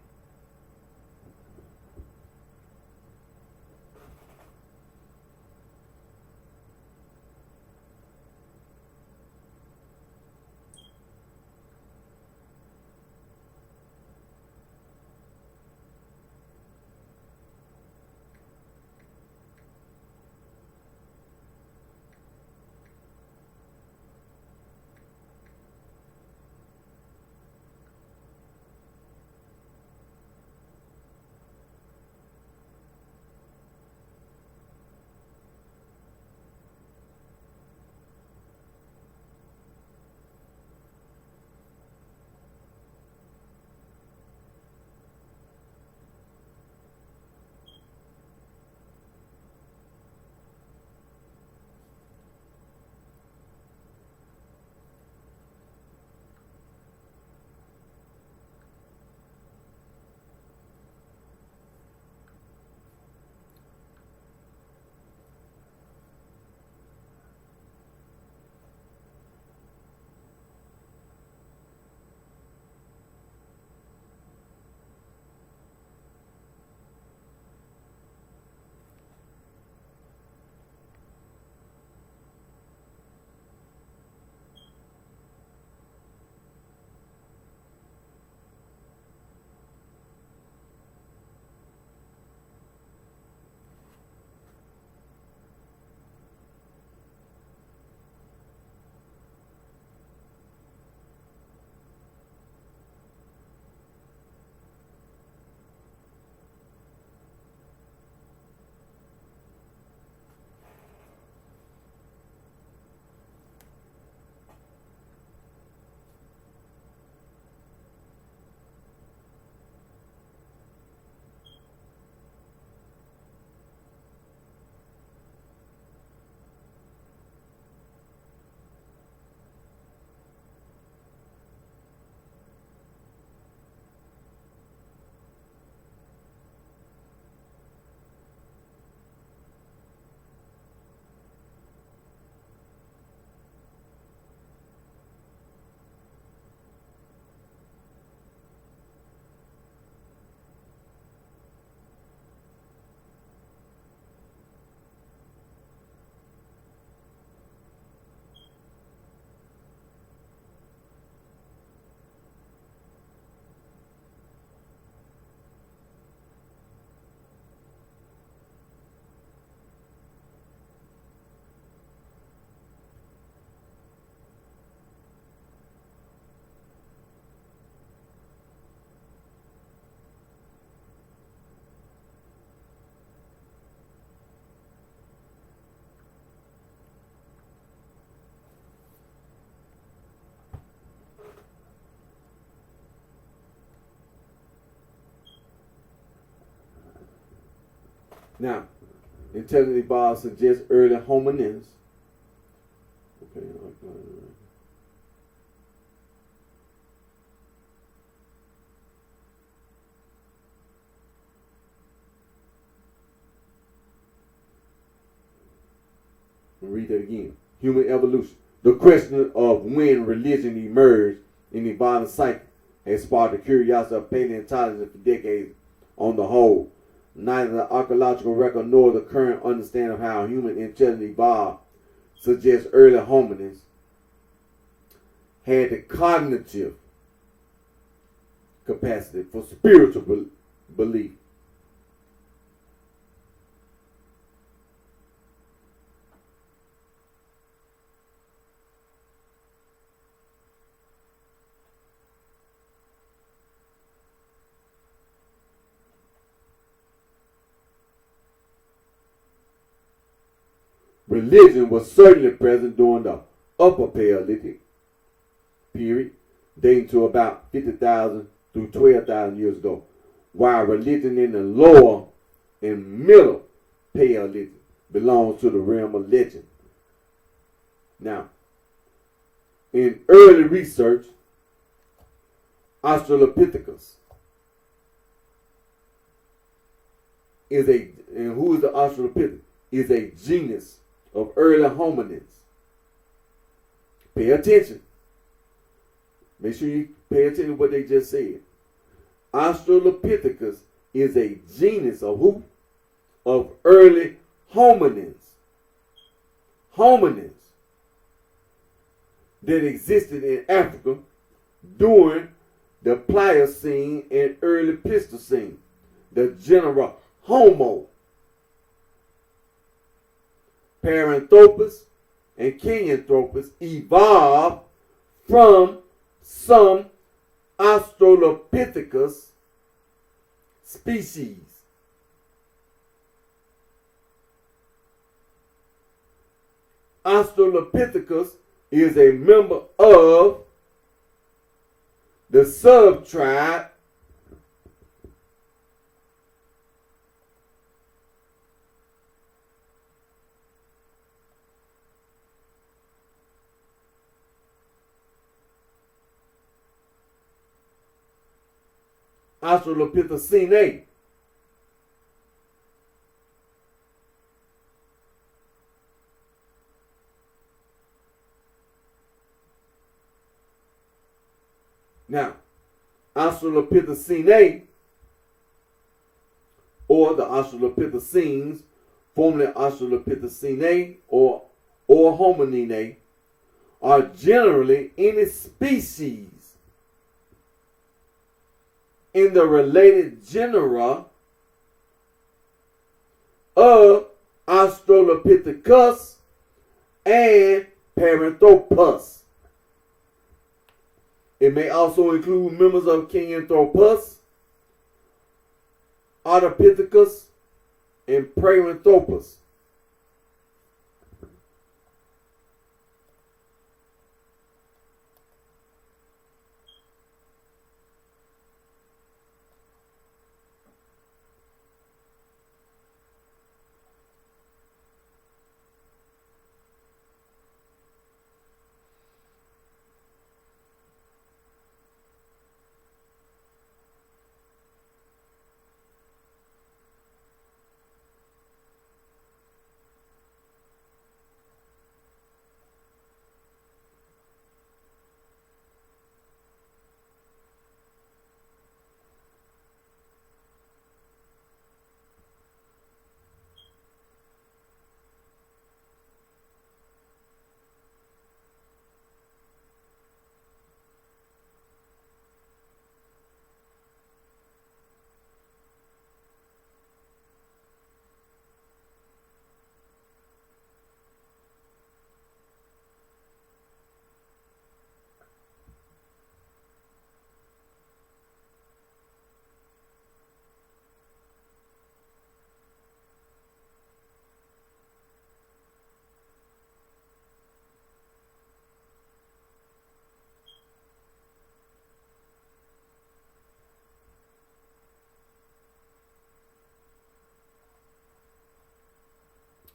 Now, intelligently evolved suggests early hominins. Okay, I'll read that again. Human evolution. The question of when religion emerged in the evolving cycle has sparked the curiosity of paleontologists for decades on the whole. Neither the archaeological record nor the current understanding of how human intelligence evolved suggests early hominins had the cognitive capacity for spiritual belief. Religion was certainly present during the Upper Paleolithic period, dating to about 50,000 through 12,000 years ago, while religion in the Lower and Middle Paleolithic belongs to the realm of legend. Now, in early research, Australopithecus is and who is the Australopithecus? Is a genus of early hominins. Pay attention. Make sure you pay attention to what they just said. Australopithecus is a genus of who? Of early hominins. Hominins that existed in Africa during the Pliocene and early Pleistocene. The genera Homo, Paranthropus, and Kenyanthropus evolved from some Australopithecus species. Australopithecus is a member of the subtribe Australopithecinae. Now, Australopithecinae, or the Australopithecines, formerly Australopithecinae or homininae, are generally any species in the related genera of Australopithecus and Paranthropus. It may also include members of Kenyanthropus, Ardipithecus, and Paranthropus.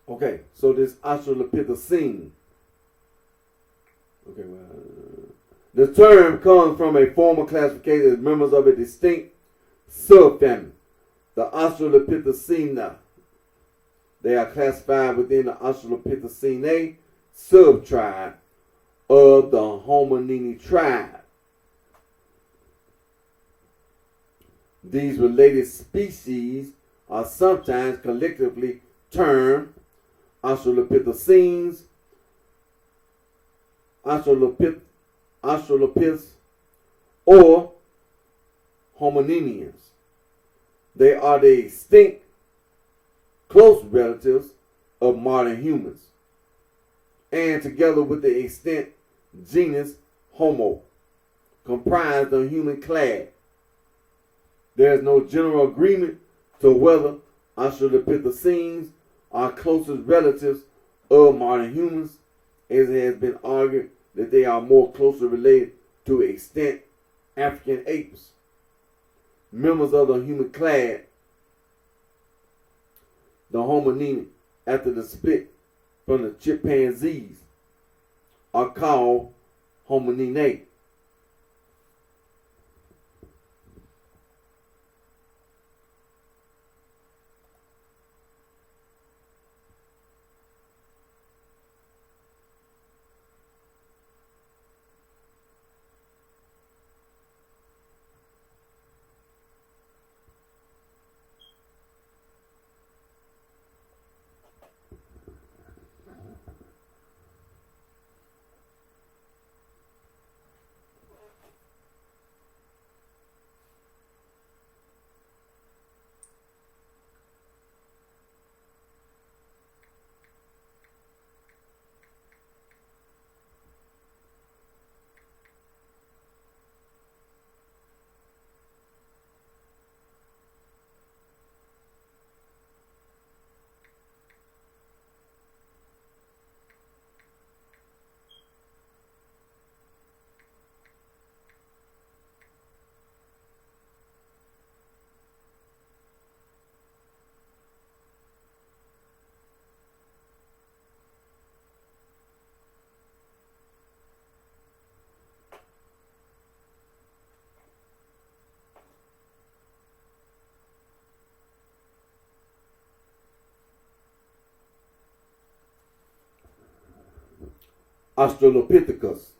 Okay, so this Australopithecine. Okay, well, the term comes from a formal classification as members of a distinct subfamily, the Australopithecina. They are classified within the Australopithecinae subtribe of the Hominini tribe. These related species are sometimes collectively termed Australopithecines, Australopiths, or homininians. They are the extinct close relatives of modern humans, and together with the extinct genus Homo, comprised of human clade. There is no general agreement to whether Australopithecines are closest relatives of modern humans, as it has been argued that they are more closely related to extinct African apes, members of the human clade, the hominini, after the split from the chimpanzees, are called homininae. Australopithecus.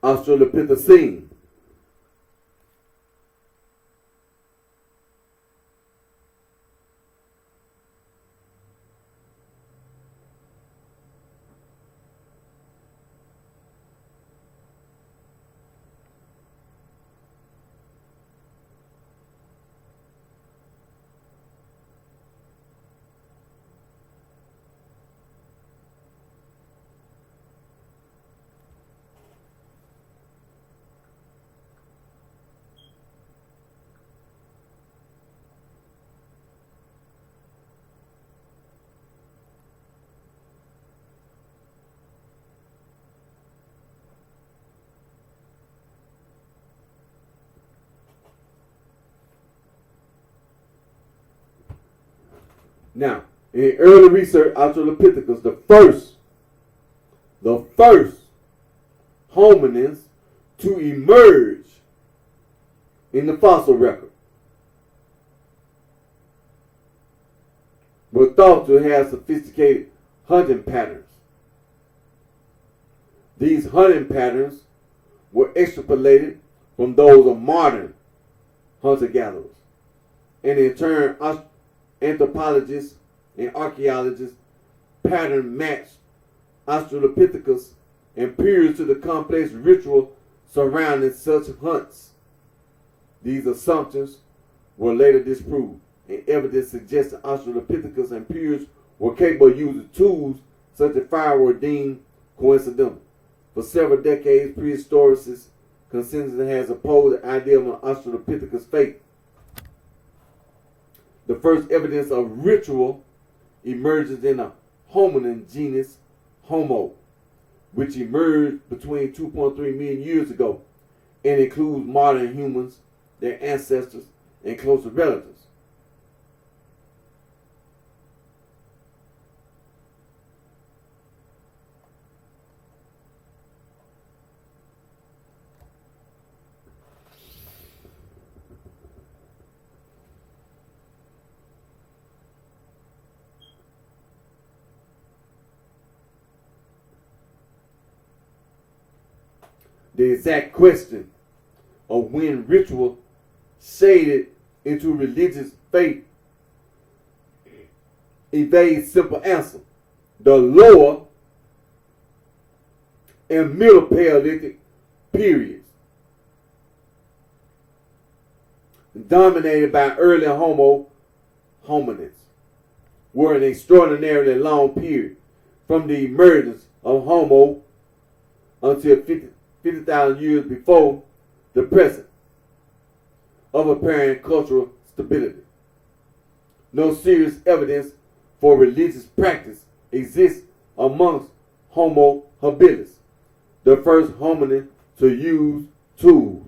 Australopithecine. Now, in early research, Australopithecus, the first hominins to emerge in the fossil record, were thought to have sophisticated hunting patterns. These hunting patterns were extrapolated from those of modern hunter-gatherers, and in turn, anthropologists and archaeologists pattern matched Australopithecus and peers to the complex ritual surrounding such hunts. These assumptions were later disproved, and evidence suggests that Australopithecus and peers were capable of using tools such as fire were deemed coincidental. For several decades, prehistoricists consensus has opposed the idea of an Australopithecus fate. The first evidence of ritual emerges in a hominin genus Homo, which emerged between 2.3 million years ago and includes modern humans, their ancestors, and closer relatives. The exact question of when ritual shaded into religious faith evades simple answer. The lower and middle Paleolithic periods, dominated by early Homo hominids, were an extraordinarily long period from the emergence of Homo until 50,000 years before the present, of apparent cultural stability. No serious evidence for religious practice exists amongst Homo habilis, the first hominin to use tools.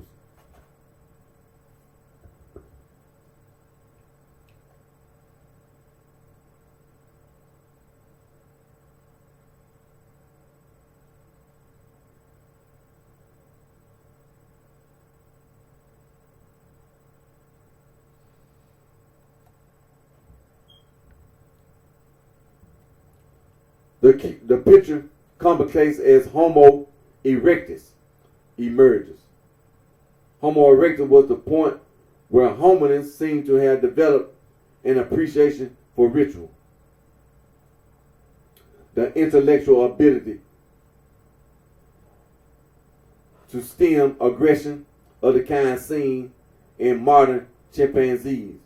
The picture complicates as Homo erectus emerges. Homo erectus was the point where hominins seem to have developed an appreciation for ritual, the intellectual ability to stem aggression of the kind seen in modern chimpanzees,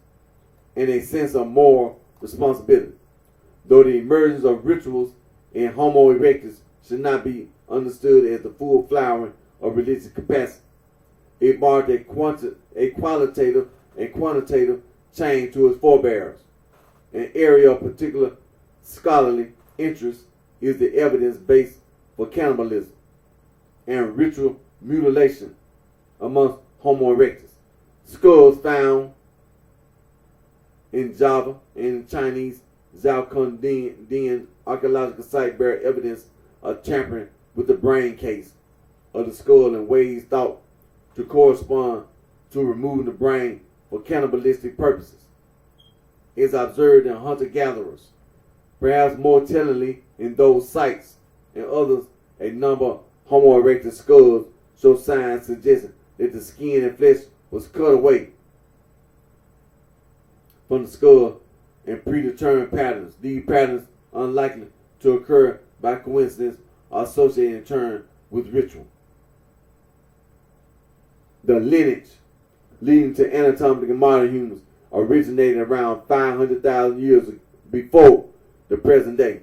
and a sense of moral responsibility. Though the emergence of rituals in Homo erectus should not be understood as the full flowering of religious capacity, it marked a qualitative and quantitative change to its forebears. An area of particular scholarly interest is the evidence base for cannibalism and ritual mutilation amongst Homo erectus. Skulls found in Java and Chinese Zhaokundin archaeological site bear evidence of tampering with the brain case of the skull in ways thought to correspond to removing the brain for cannibalistic purposes. It is observed in hunter-gatherers. Perhaps more tellingly in those sites and others, a number of Homo erectus skulls show signs suggesting that the skin and flesh was cut away from the skull in predetermined patterns. These patterns, unlikely to occur by coincidence, are associated in turn with ritual. The lineage leading to anatomically modern humans originated around 500,000 years before the present day.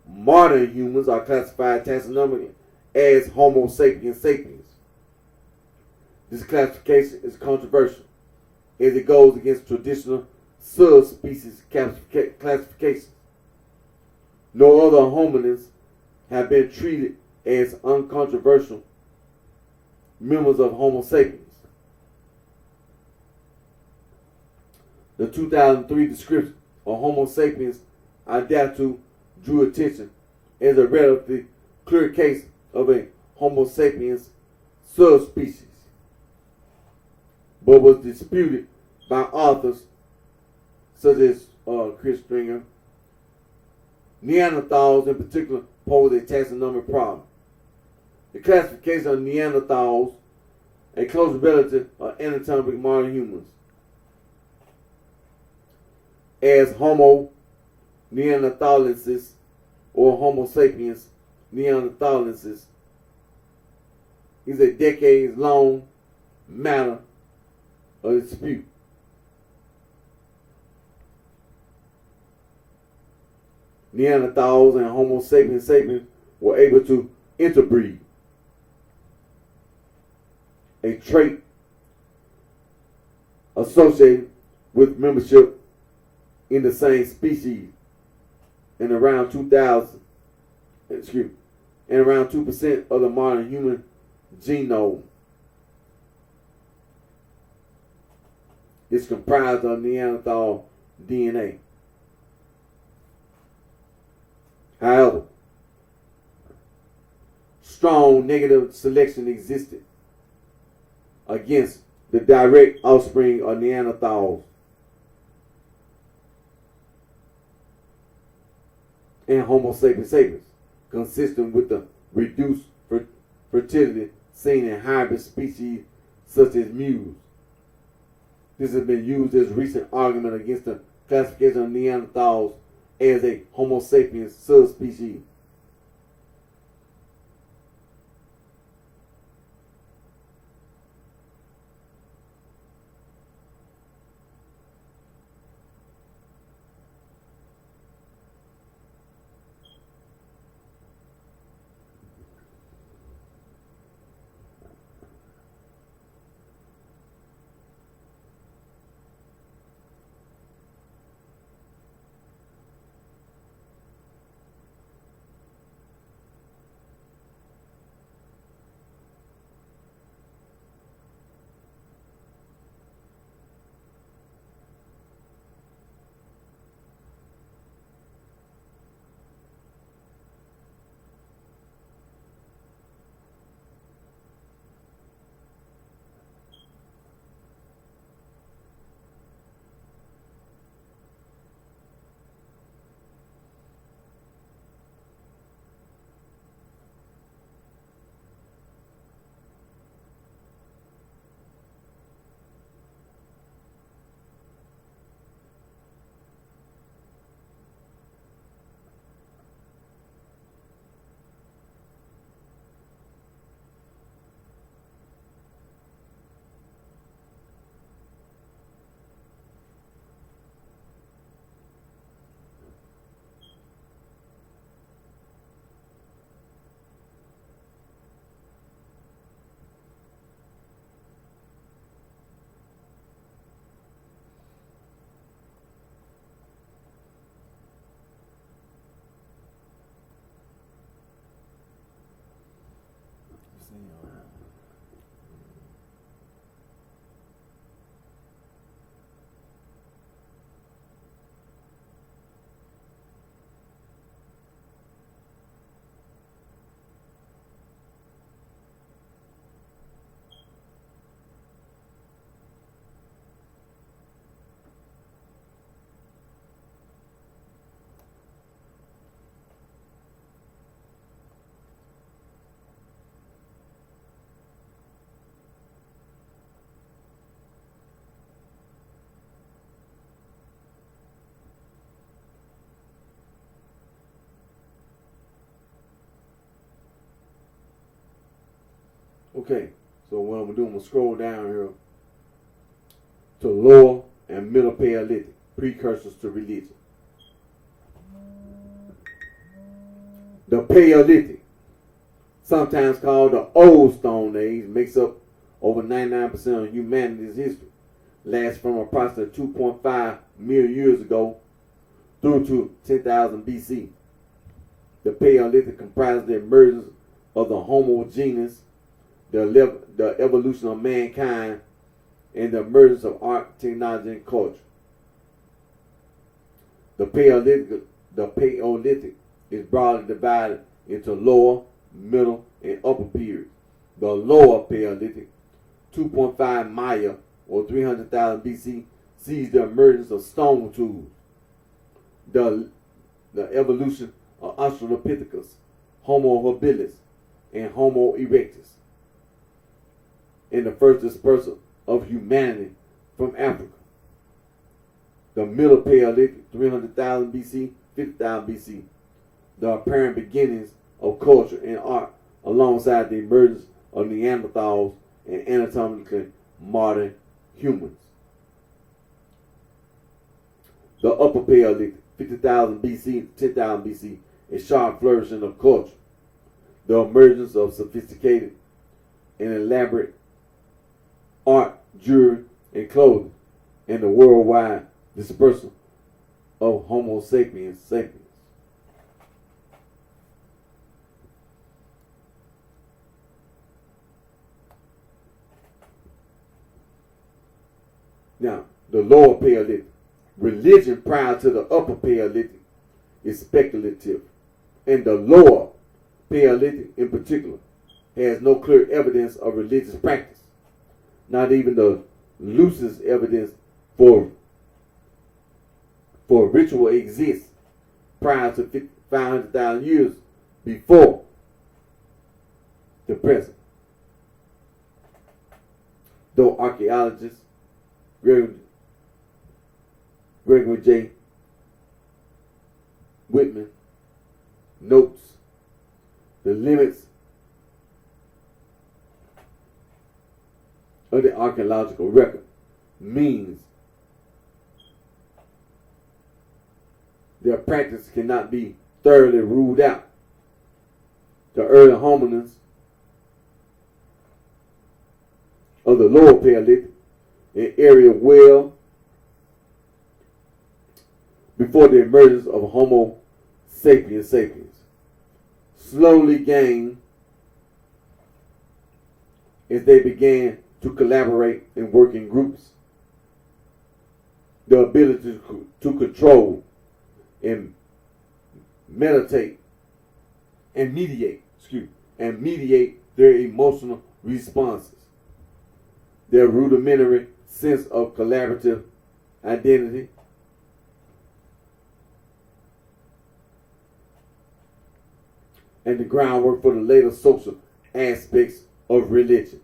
Modern humans are classified taxonomically as Homo sapiens sapiens. This classification is controversial as it goes against traditional subspecies classifications. No other hominids have been treated as uncontroversial members of Homo sapiens. The 2003 description of Homo sapiens adaptu drew attention as a relatively clear case of a Homo sapiens subspecies, but was disputed by authors such as Chris Stringer. Neanderthals in particular pose a taxonomic problem. The classification of Neanderthals, a close relative of anatomically modern humans, as Homo Neanderthalensis or Homo sapiens Neanderthalensis is a decades-long matter of dispute. Neanderthals and Homo sapiens were able to interbreed, a trait associated with membership in the same species. And around 2% of the modern human genome is comprised of Neanderthal DNA. However, strong negative selection existed against the direct offspring of Neanderthals and Homo sapiens, consistent with the reduced fertility seen in hybrid species such as mules. This has been used as a recent argument against the classification of Neanderthals as a Homo sapiens subspecies. Okay, so what I'm going to do, I'm going to scroll down here to lower and middle Paleolithic, precursors to religion. The Paleolithic, sometimes called the Old Stone Age, makes up over 99% of humanity's history, lasts from approximately 2.5 million years ago through to 10,000 BC. The Paleolithic comprises the emergence of the Homo genus, the evolution of mankind, and the emergence of art, technology, and culture. The Paleolithic is broadly divided into lower, middle, and upper periods. The lower Paleolithic, 2.5 Maya or 300,000 BC, sees the emergence of stone tools, the evolution of Australopithecus, Homo habilis, and Homo erectus, and the first dispersal of humanity from Africa. The Middle Paleolithic, 300,000 BC, 50,000 BC, the apparent beginnings of culture and art alongside the emergence of Neanderthals and anatomically modern humans. The Upper Paleolithic, 50,000 BC to 10,000 BC, a sharp flourishing of culture, the emergence of sophisticated and elaborate art, jewelry, and clothing, and the worldwide dispersal of Homo sapiens sapiens. Now, the Lower Paleolithic, religion prior to the Upper Paleolithic is speculative, and the Lower Paleolithic in particular has no clear evidence of religious practice. Not even the loosest evidence for ritual exists prior to 500,000 years before the present. Though archaeologists Gregory J. Whitman notes the limits of the archaeological record means their practice cannot be thoroughly ruled out. The early hominins of the Lower Paleolithic, an area well before the emergence of Homo sapiens sapiens, slowly gained as they began to collaborate and work in groups, the ability to control and mediate their emotional responses, their rudimentary sense of collaborative identity, and the groundwork for the later social aspects of religion.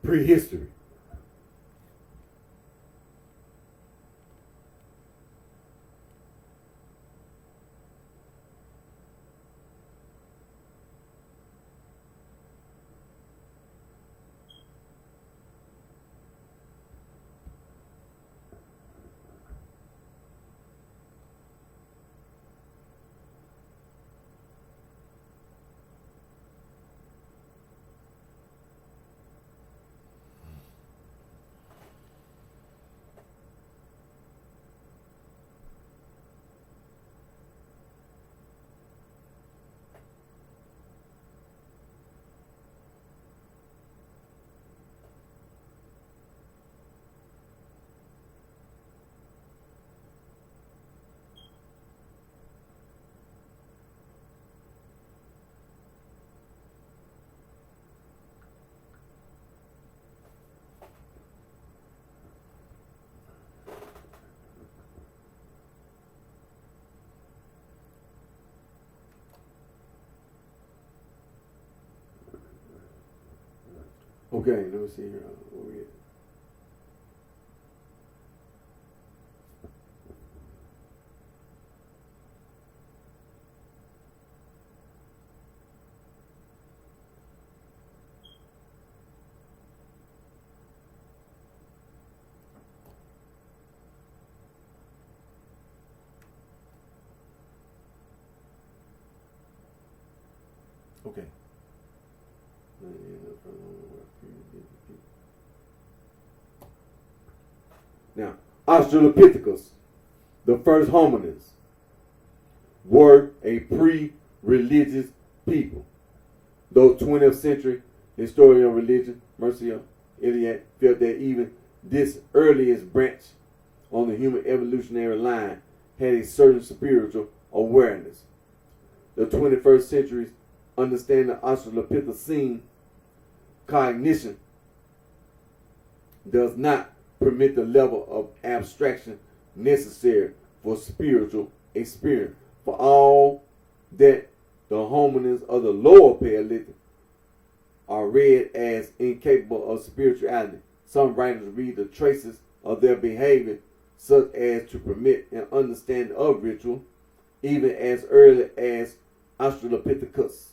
Prehistory. Okay, let me see here. Where we at? Okay. Now, Australopithecus, the first hominids, were a pre-religious people. Though 20th century historian of religion, Mircea Eliade, felt that even this earliest branch on the human evolutionary line had a certain spiritual awareness. The 21st century's understanding of Australopithecine cognition does not permit the level of abstraction necessary for spiritual experience. For all that the hominids of the lower Paleolithic are read as incapable of spirituality, some writers read the traces of their behavior such as to permit an understanding of ritual even as early as Australopithecus.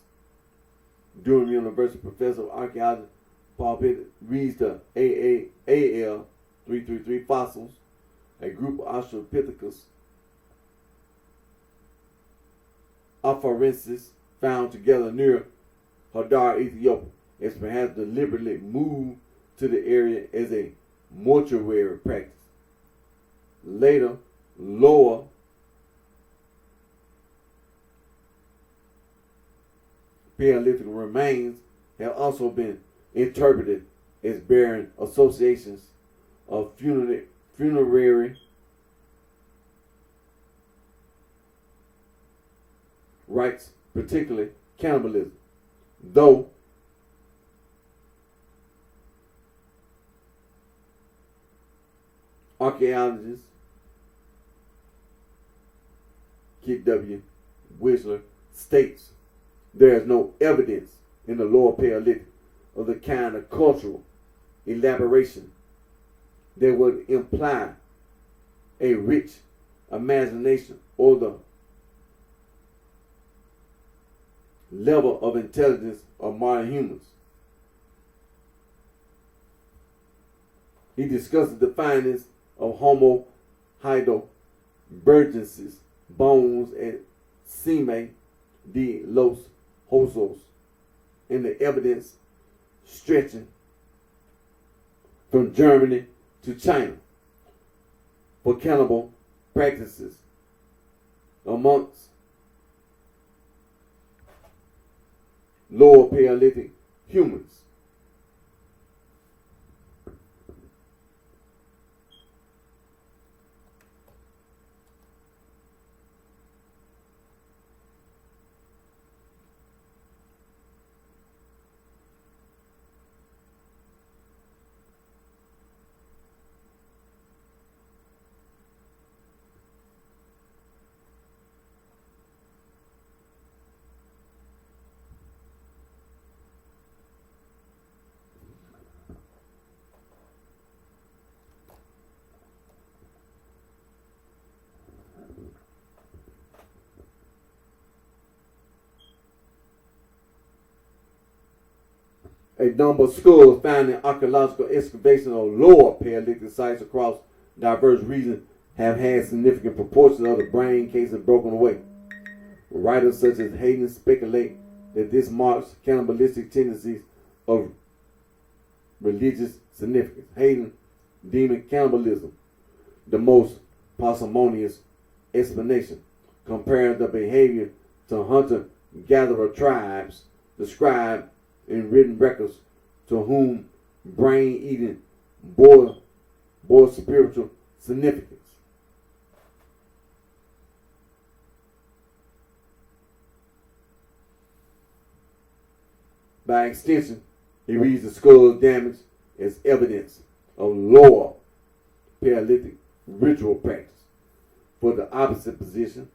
Durham University professor of archaeology Paul Pitt reads the AL 333 fossils, a group of Australopithecus afarensis found together near Hadar, Ethiopia, is perhaps deliberately moved to the area as a mortuary practice. Later, lower Paleolithic remains have also been interpreted as bearing associations of funerary rites, particularly cannibalism. Though archaeologist Kit W. Whistler states there is no evidence in the Lower Paleolithic of the kind of cultural elaboration that would imply a rich imagination or the level of intelligence of modern humans. He discusses the findings of Homo heidelbergensis bones at Cime de los Osos and the evidence stretching from Germany to China for cannibal practices amongst Lower Paleolithic humans. A number of skulls found in archaeological excavations of lower Paleolithic sites across diverse regions have had significant proportions of the brain cases broken away. Writers such as Hayden speculate that this marks cannibalistic tendencies of religious significance. Hayden deeming cannibalism the most parsimonious explanation, comparing the behavior to hunter-gatherer tribes described in written records to whom brain eating bore spiritual significance. By extension, he reads the skull damage as evidence of lower Paleolithic ritual practice. For the opposite position,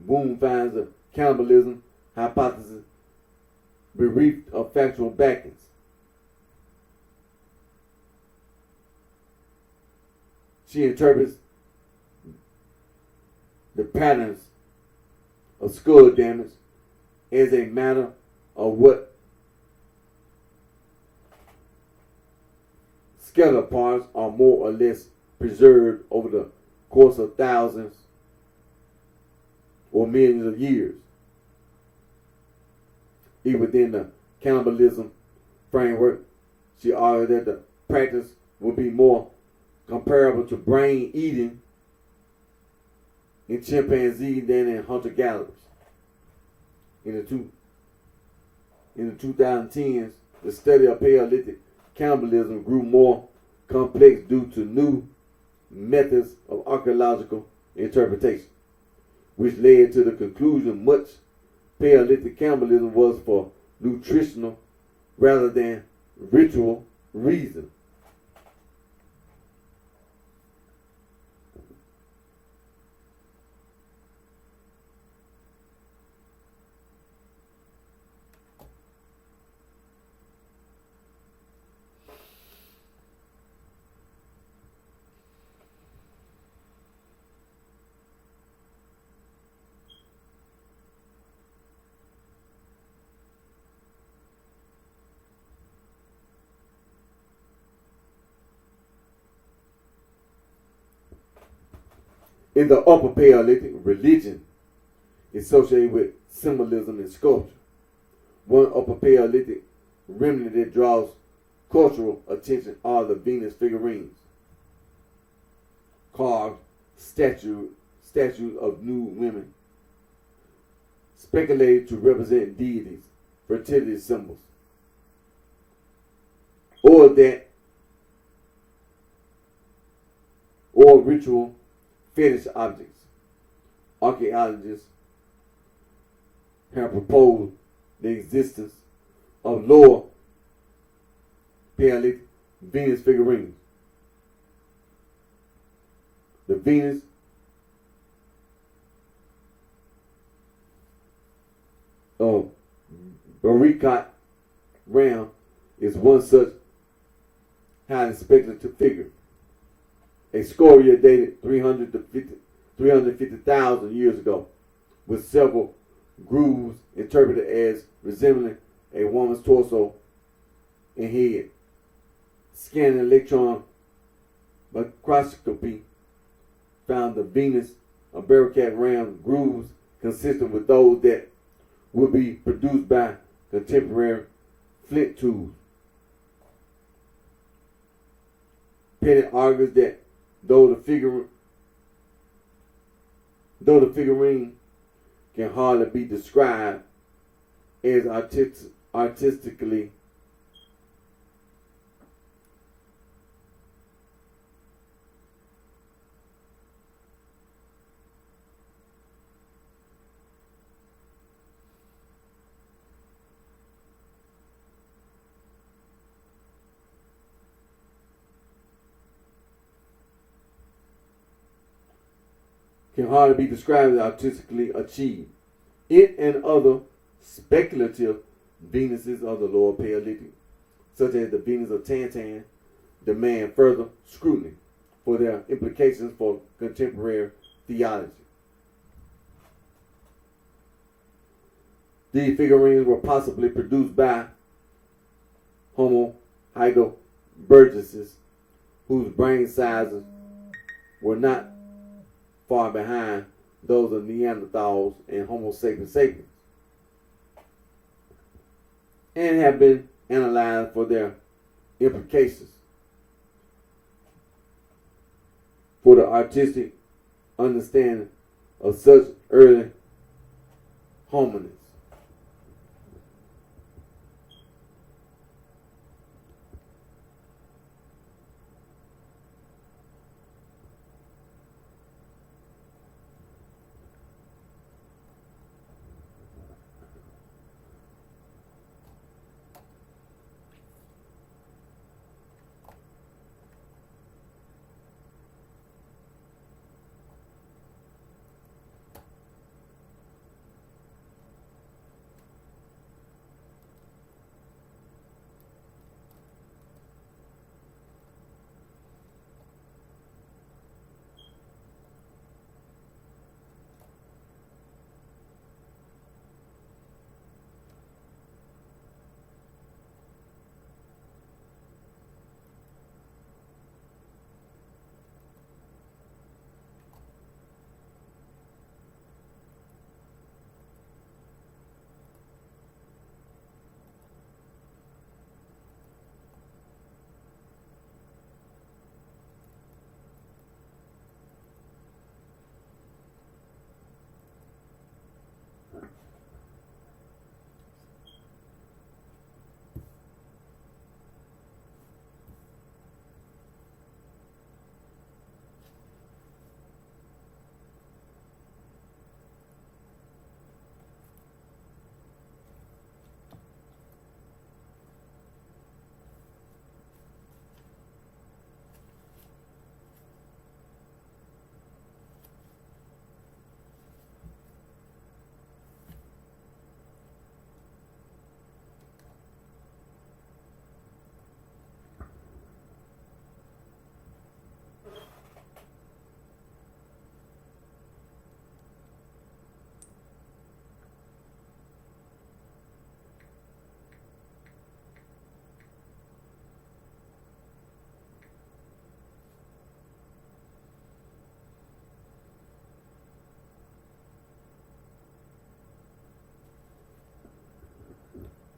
Boone finds the cannibalism hypothesis bereft of factual backings. She interprets the patterns of skull damage as a matter of what skeletal parts are more or less preserved over the course of thousands or millions of years. even within the cannibalism framework. She argued that the practice would be more comparable to brain eating in chimpanzees than in hunter-gatherers. In the 2010s, the study of Paleolithic cannibalism grew more complex due to new methods of archaeological interpretation, which led to the conclusion much Paleolithic cannibalism was for nutritional rather than ritual reason. In the Upper Paleolithic, religion is associated with symbolism and sculpture. One Upper Paleolithic remnant that draws cultural attention are the Venus figurines, carved statues of nude women, speculated to represent deities, fertility symbols, or ritual fetish objects. Archaeologists have proposed the existence of lower Paleolithic Venus figurines. The Venus of Barikot Ram is one such highly speculative figure. A scoria dated 350,000 years ago, with several grooves interpreted as resembling a woman's torso and head. Scanning electron microscopy found the Venus of Barikot Ram grooves consistent with those that would be produced by contemporary flint tools. Pettit argues that though the figurine can hardly be described as artistically achieved. It and other speculative Venuses of the Lower Paleolithic, such as the Venus of Tantan, demand further scrutiny for their implications for contemporary theology. These figurines were possibly produced by Homo heidelbergensis, whose brain sizes were not far behind those of Neanderthals and Homo sapiens sapiens, and have been analyzed for their implications for the artistic understanding of such early hominids.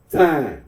time.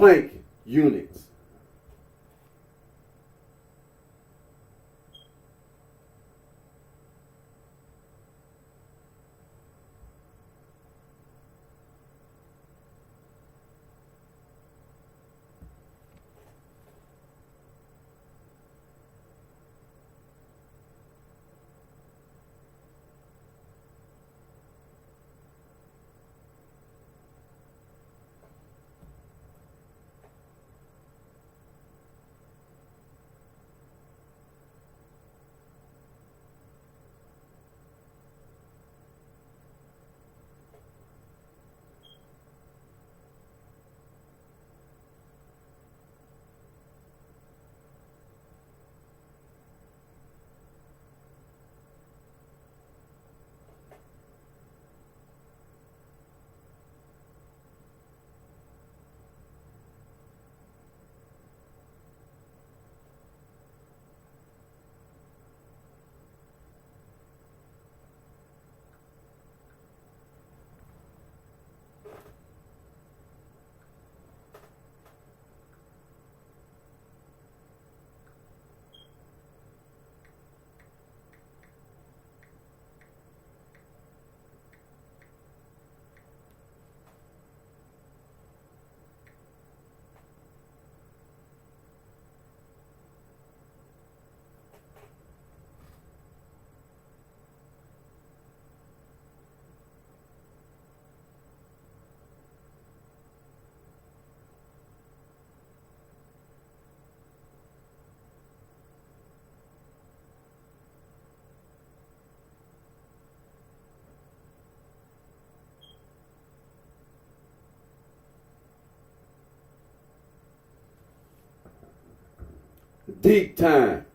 Planck units. Deep time.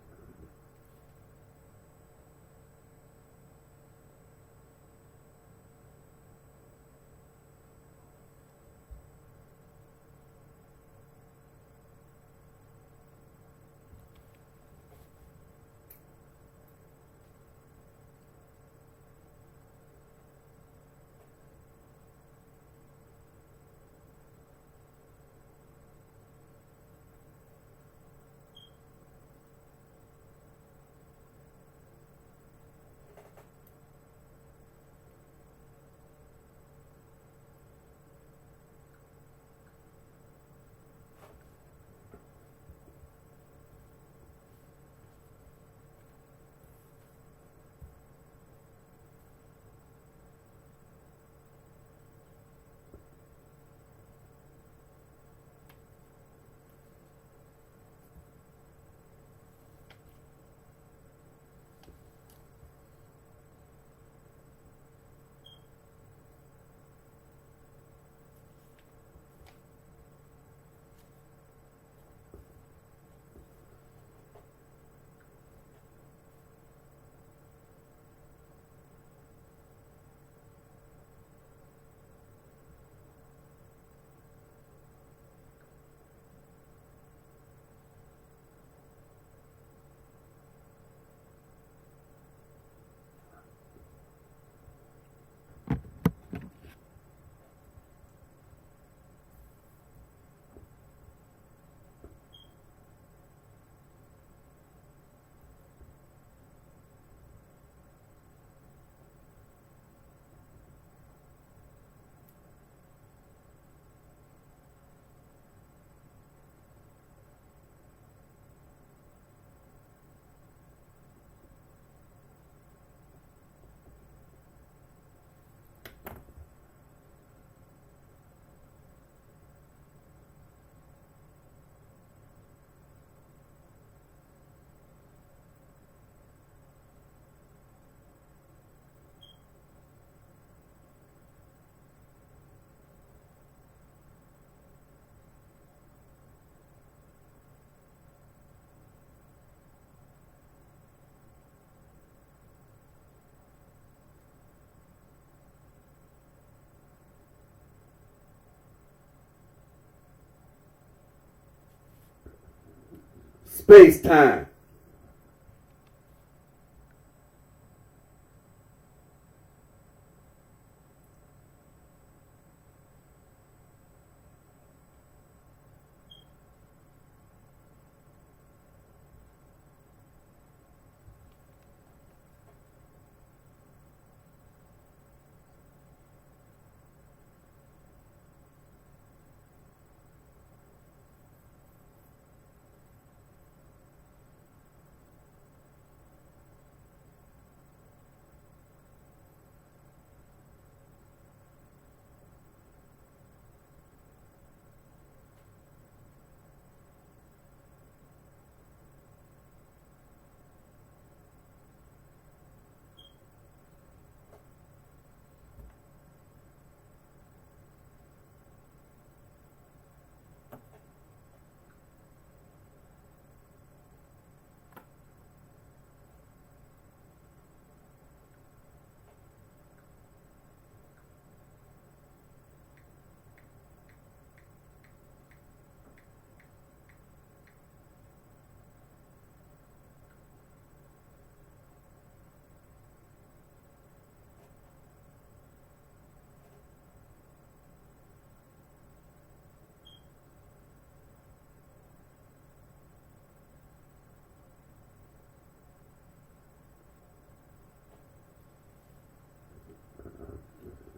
space-time.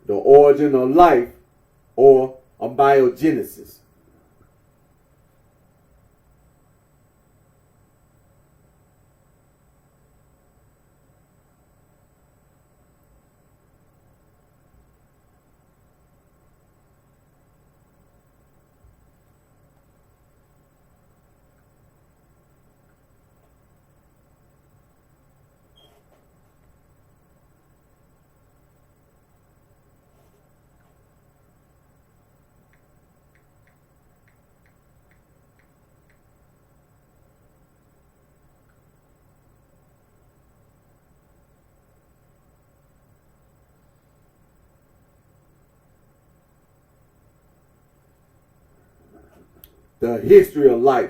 The origin of life, or abiogenesis. The history of life.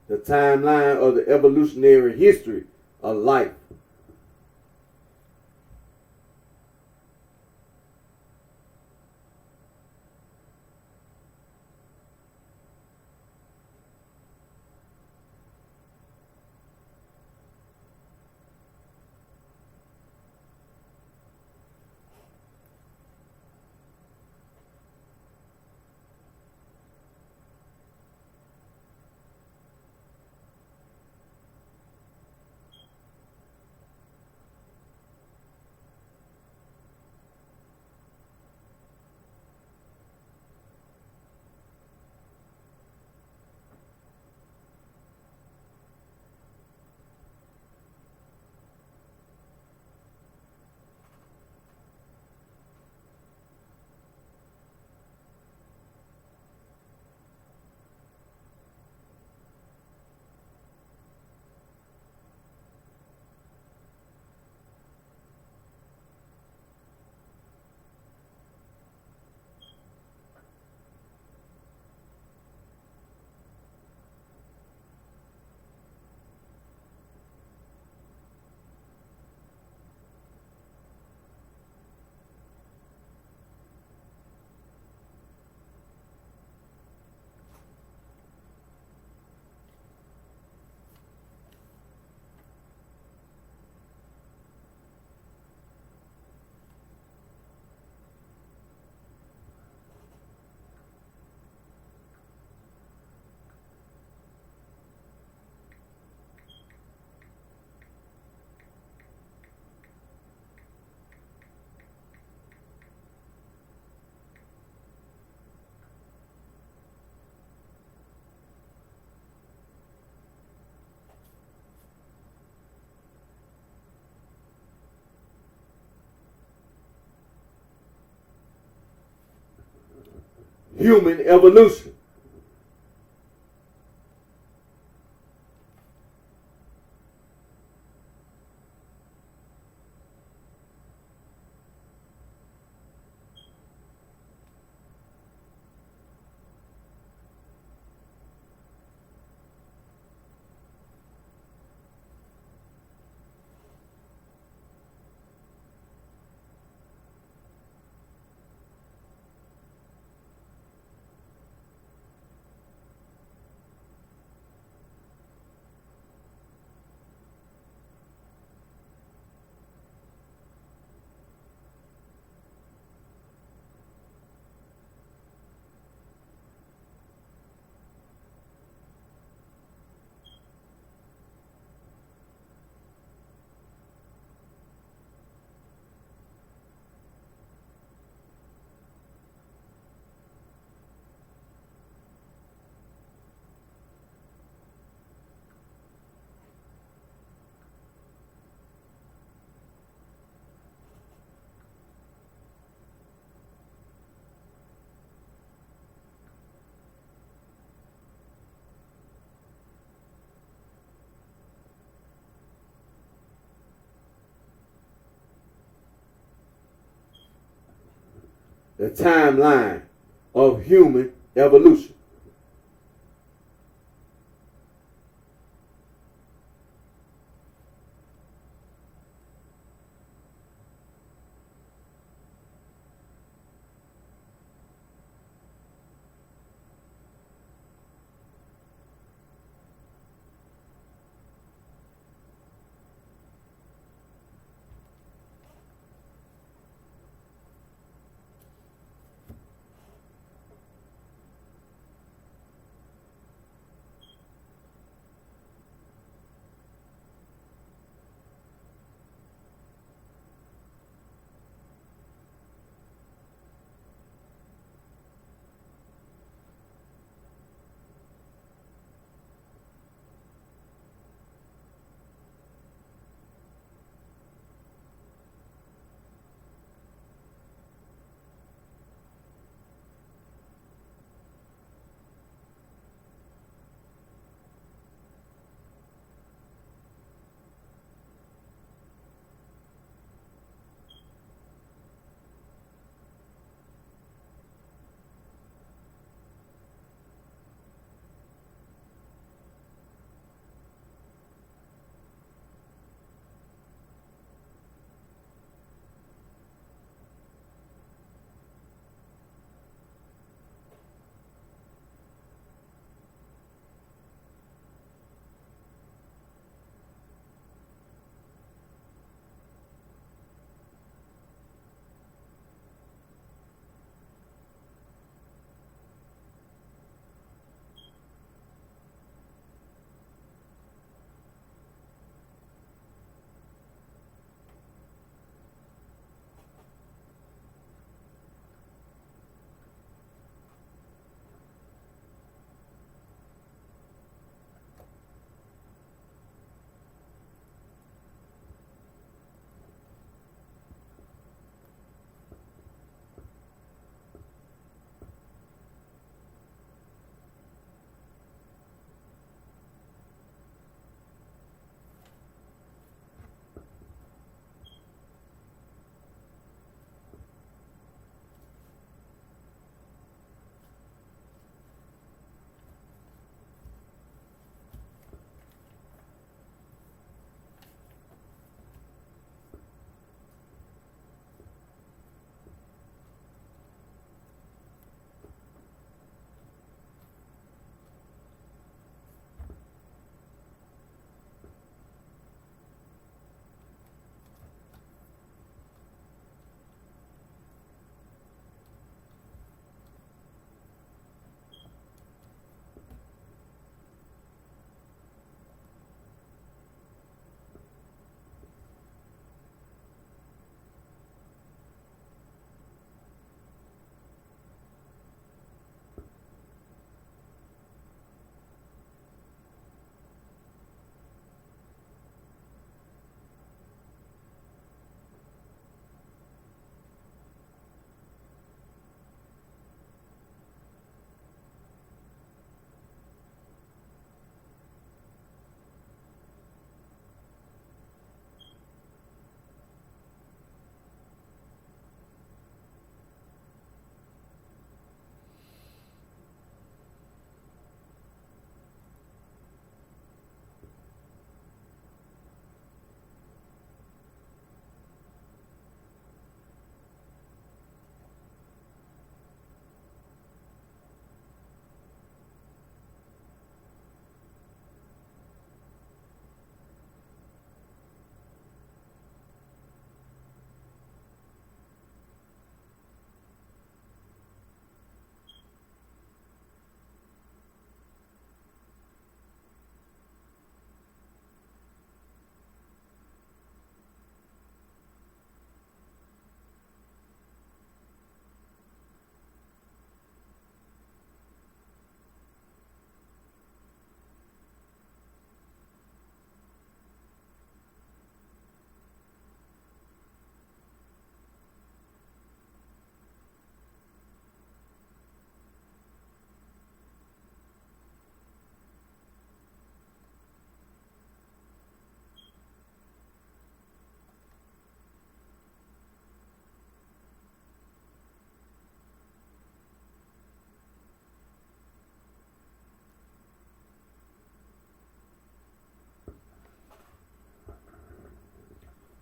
the timeline of the evolutionary history of life. Human evolution. The timeline of human evolution.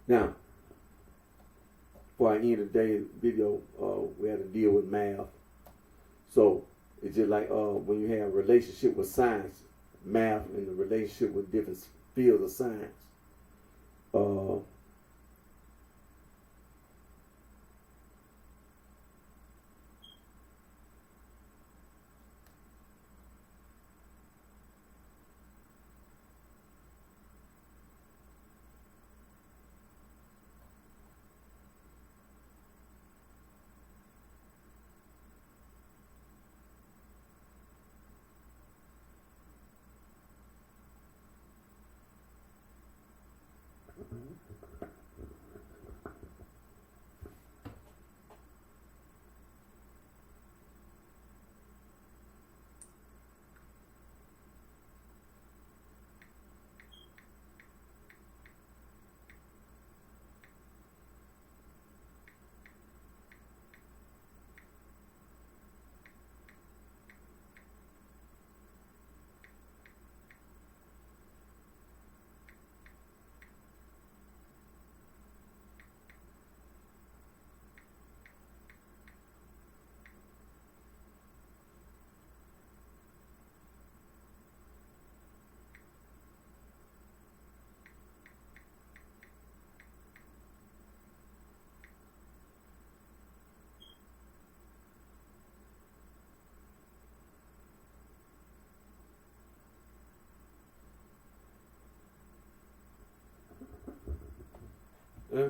Now, before I end today's video, we had to deal with math. So it's just like when you have a relationship with science, math, and the relationship with different fields of science.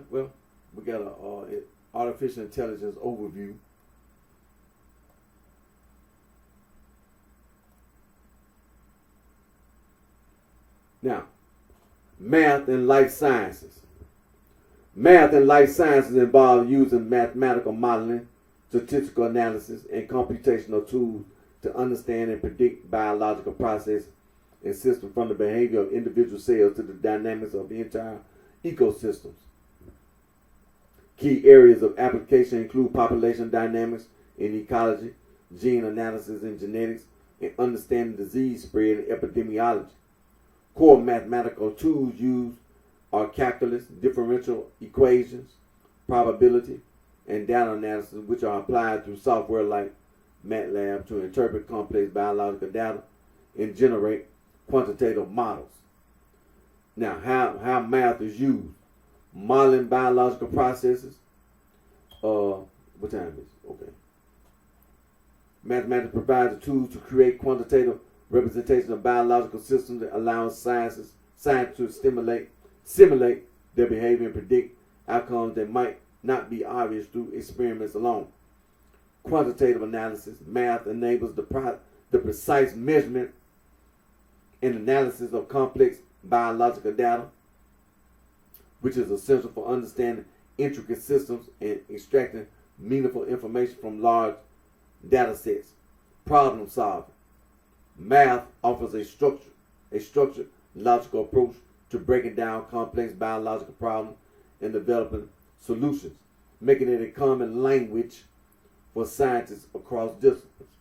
Well, we got a artificial intelligence overview. Now, math and life sciences. Math and life sciences involve using mathematical modeling, statistical analysis, and computational tools to understand and predict biological processes and systems, from the behavior of individual cells to the dynamics of entire ecosystems. Key areas of application include population dynamics and ecology, gene analysis and genetics, and understanding disease spread and epidemiology. Core mathematical tools used are calculus, differential equations, probability, and data analysis, which are applied through software like MATLAB to interpret complex biological data and generate quantitative models. Now, how math is used. Modeling biological processes. What time is it? Okay. Mathematics provides the tools to create quantitative representation of biological systems that allows science to simulate their behavior and predict outcomes that might not be obvious through experiments alone. Quantitative analysis. Math enables the precise measurement and analysis of complex biological data, which is essential for understanding intricate systems and extracting meaningful information from large data sets. Problem solving. Math offers a structured, logical approach to breaking down complex biological problems and developing solutions, making it a common language for scientists across disciplines.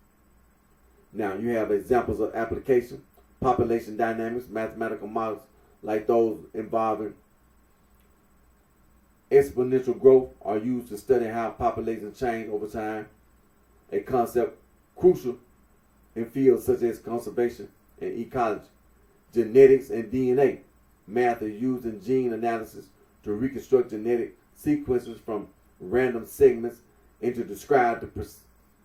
Now, you have examples of application. Population dynamics. Mathematical models like those involving exponential growth are used to study how populations change over time, a concept crucial in fields such as conservation and ecology. Genetics and DNA. Math is used in gene analysis to reconstruct genetic sequences from random segments and to describe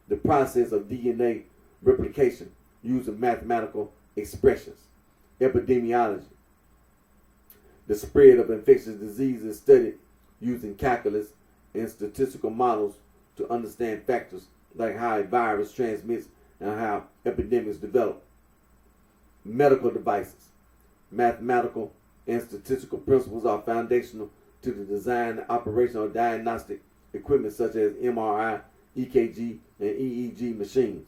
the process of DNA replication using mathematical expressions. Epidemiology. The spread of infectious diseases is studied using calculus and statistical models to understand factors like how a virus transmits and how epidemics develop. Medical devices. Mathematical and statistical principles are foundational to the design and operation of diagnostic equipment such as MRI, EKG, and EEG machines.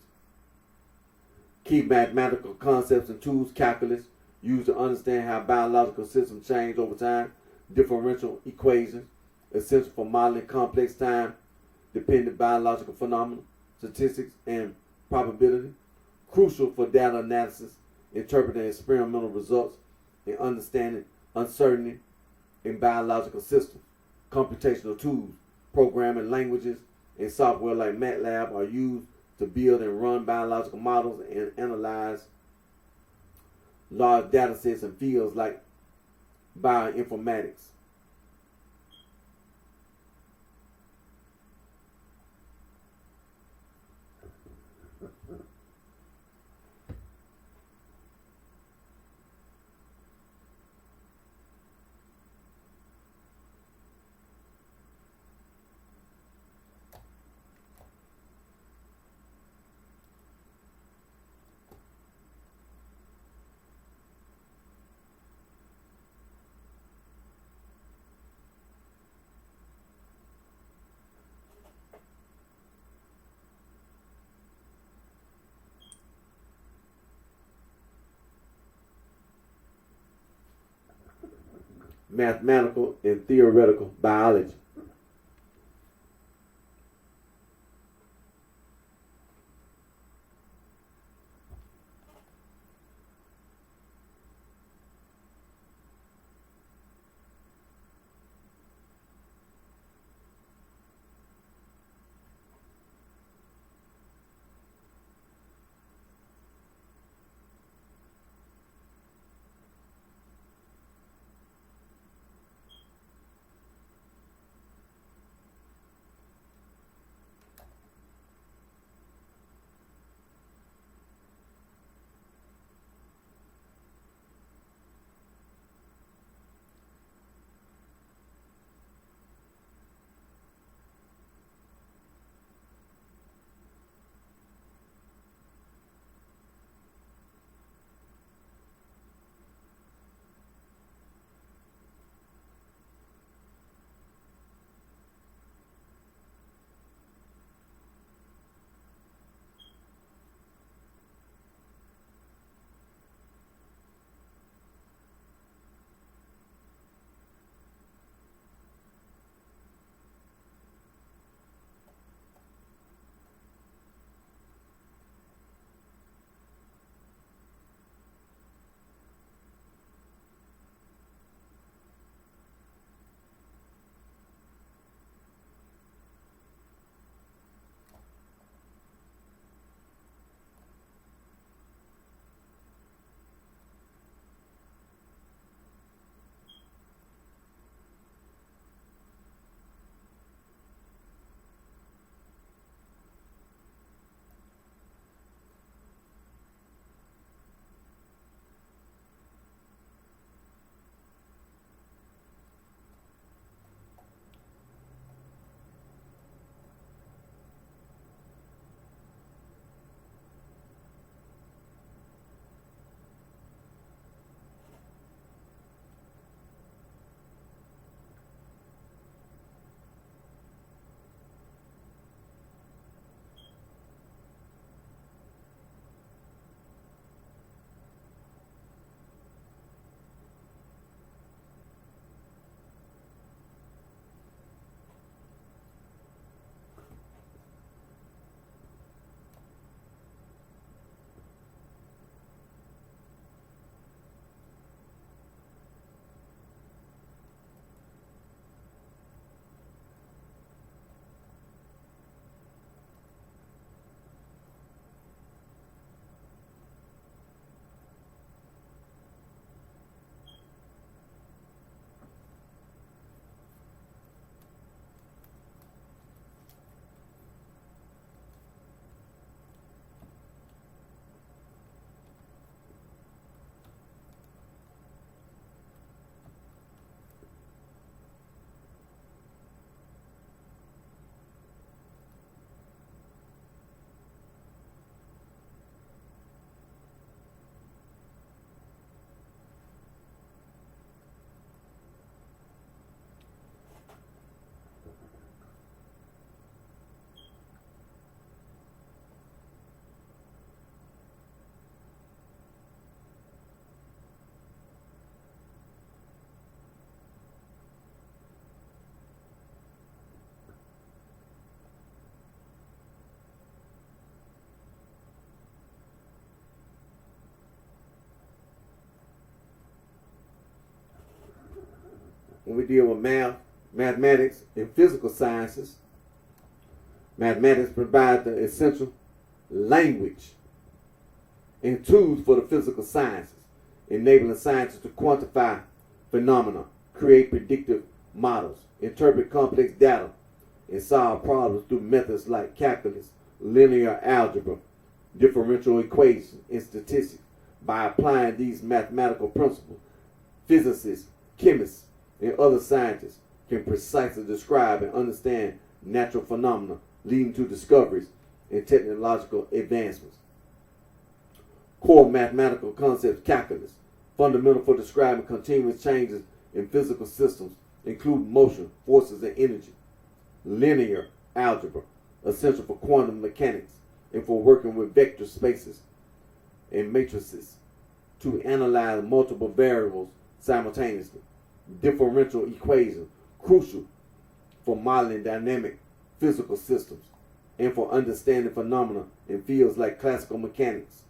Key mathematical concepts and tools. Calculus, used to understand how biological systems change over time. Differential equations, essential for modeling complex time-dependent biological phenomena. Statistics and probability, crucial for data analysis, interpreting experimental results, and understanding uncertainty in biological systems. Computational tools, programming languages, and software like MATLAB are used to build and run biological models and analyze large data sets in fields like bioinformatics. Mathematical and theoretical biology. when we deal with mathematics, and physical sciences, mathematics provide the essential language and tools for the physical sciences, enabling scientists to quantify phenomena, create predictive models, interpret complex data, and solve problems through methods like calculus, linear algebra, differential equations, and statistics. By applying these mathematical principles, physicists, chemists, and other scientists can precisely describe and understand natural phenomena, leading to discoveries and technological advancements. Core mathematical concepts: calculus, fundamental for describing continuous changes in physical systems, include motion, forces, and energy. Linear algebra, essential for quantum mechanics and for working with vector spaces and matrices to analyze multiple variables simultaneously. Differential equations, crucial for modeling dynamic physical systems and for understanding phenomena in fields like classical mechanics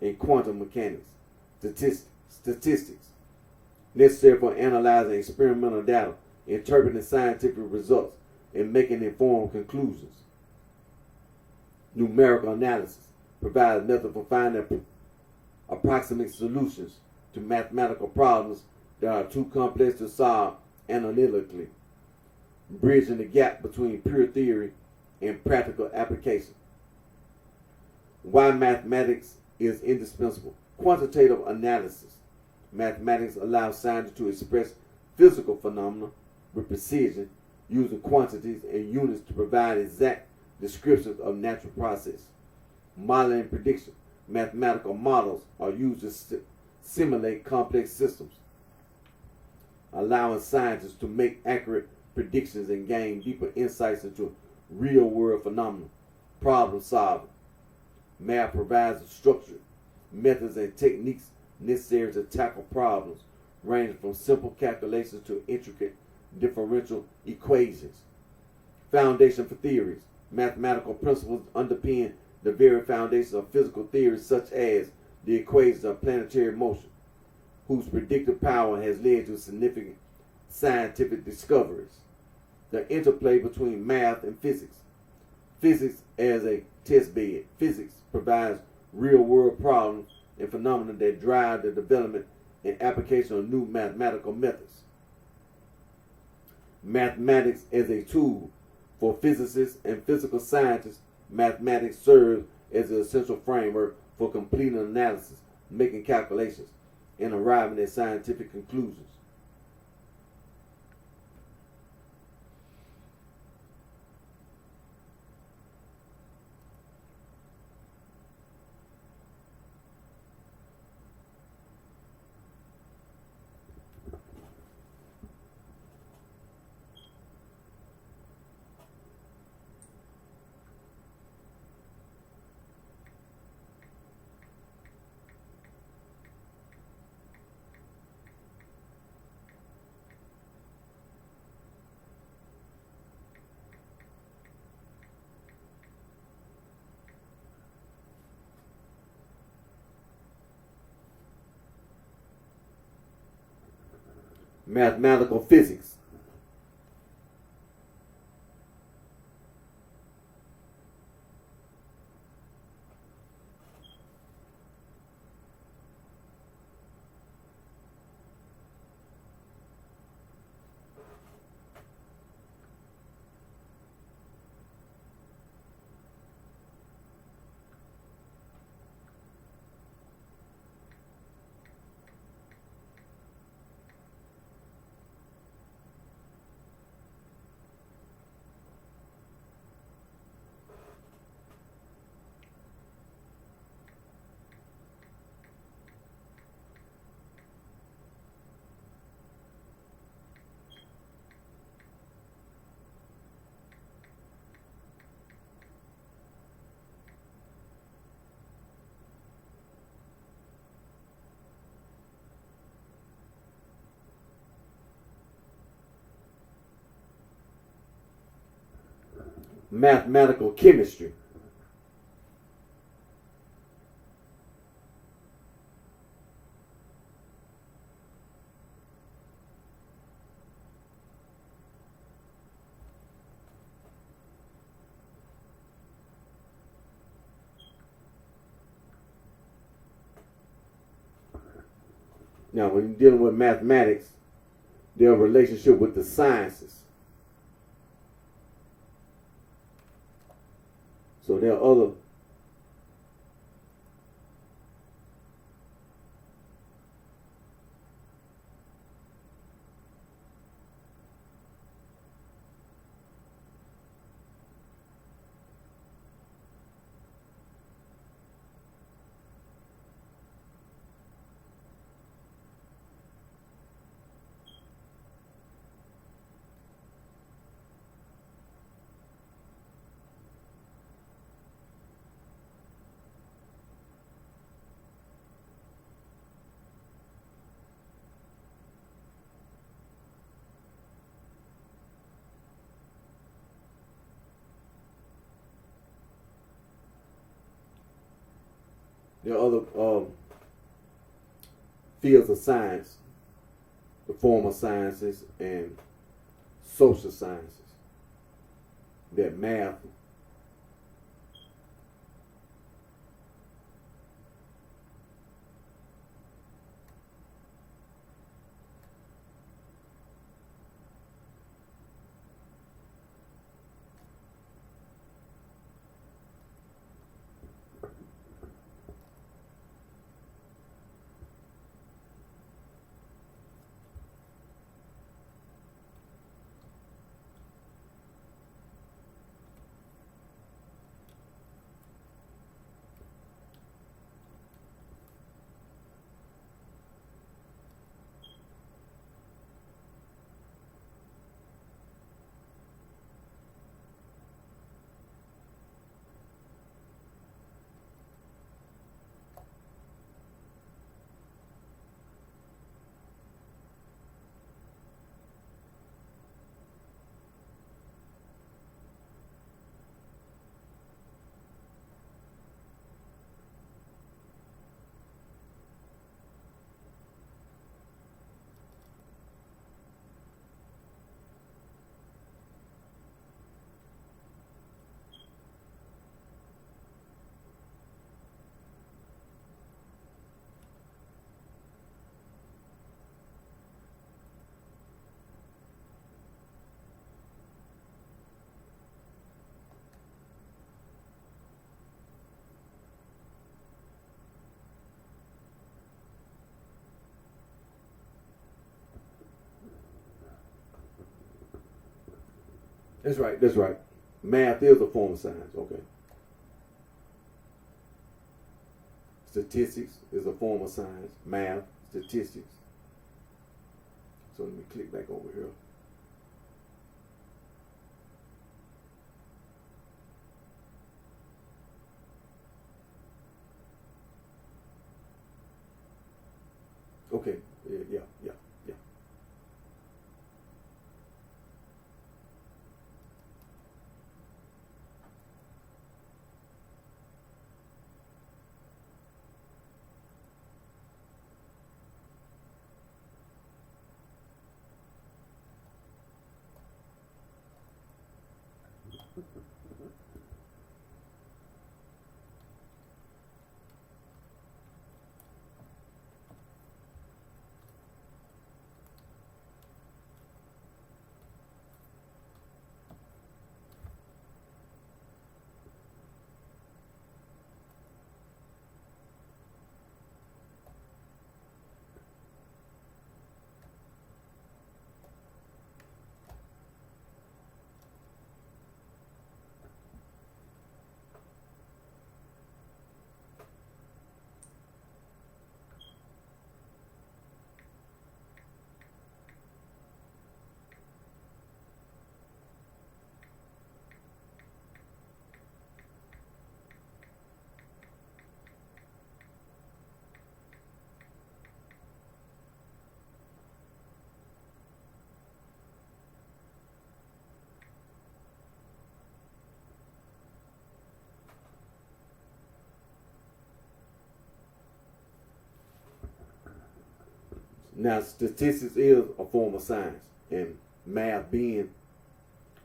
and quantum mechanics. Statistics, necessary for analyzing experimental data, interpreting scientific results, and making informed conclusions. Numerical analysis provides a method for finding approximate solutions to mathematical problems that are too complex to solve analytically, bridging the gap between pure theory and practical application. Why mathematics is indispensable. Quantitative analysis. Mathematics allows scientists to express physical phenomena with precision, using quantities and units to provide exact descriptions of natural processes. Modeling and prediction. Mathematical models are used to simulate complex systems, allowing scientists to make accurate predictions and gain deeper insights into real-world phenomena. Problem solving. Math provides the structure, methods, and techniques necessary to tackle problems, ranging from simple calculations to intricate differential equations. Foundation for theories. Mathematical principles underpin the very foundation of physical theories, such as the equations of planetary motion, whose predictive power has led to significant scientific discoveries. The interplay between math and physics. Physics as a test bed. Physics provides real-world problems and phenomena that drive the development and application of new mathematical methods. Mathematics as a tool for physicists and physical scientists. Mathematics serves as an essential framework for completing analysis, making calculations, and arriving at scientific conclusions. Mathematical physics. Mathematical chemistry. Now, when you're dealing with mathematics, their relationship with the sciences. So there are other fields of science, the form of sciences and social sciences, that math That's right. That's right. Math is a form of science. Okay. Statistics is a form of science. Math, statistics. So let me click back over here. Okay. Yeah. Yeah. Yeah. Now, statistics is a form of science, and math being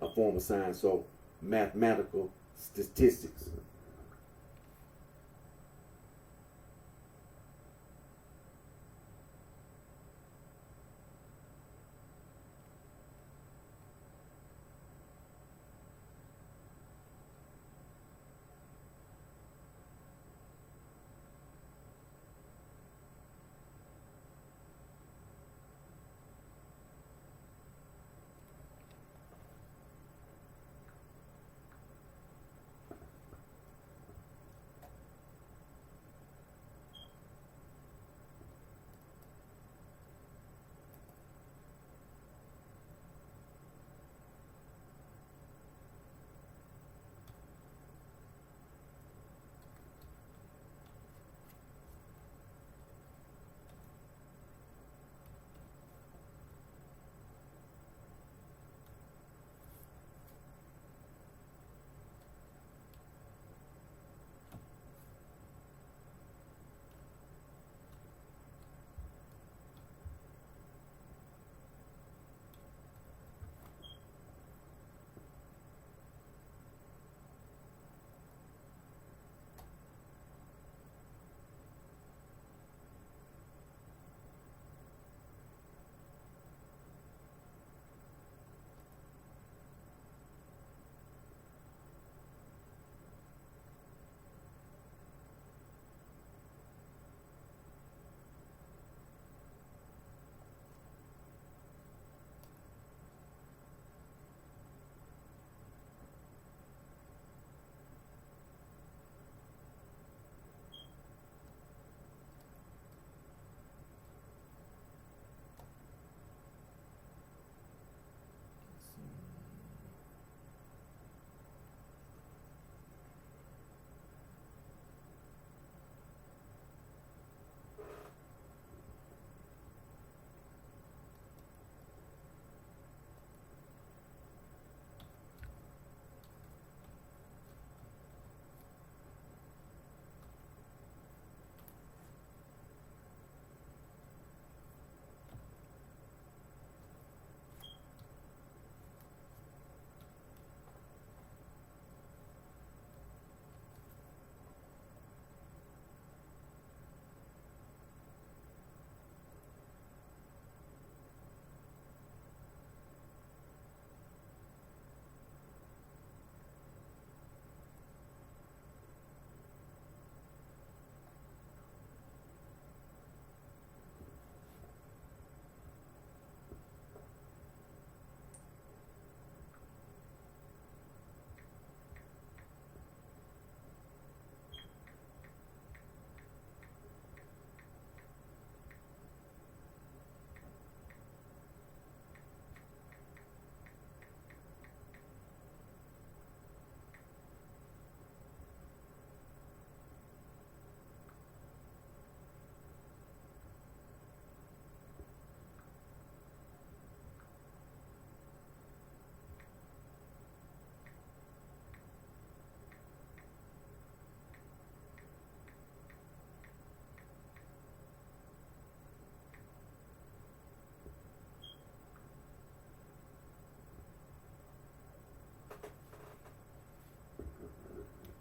a form of science, so mathematical statistics.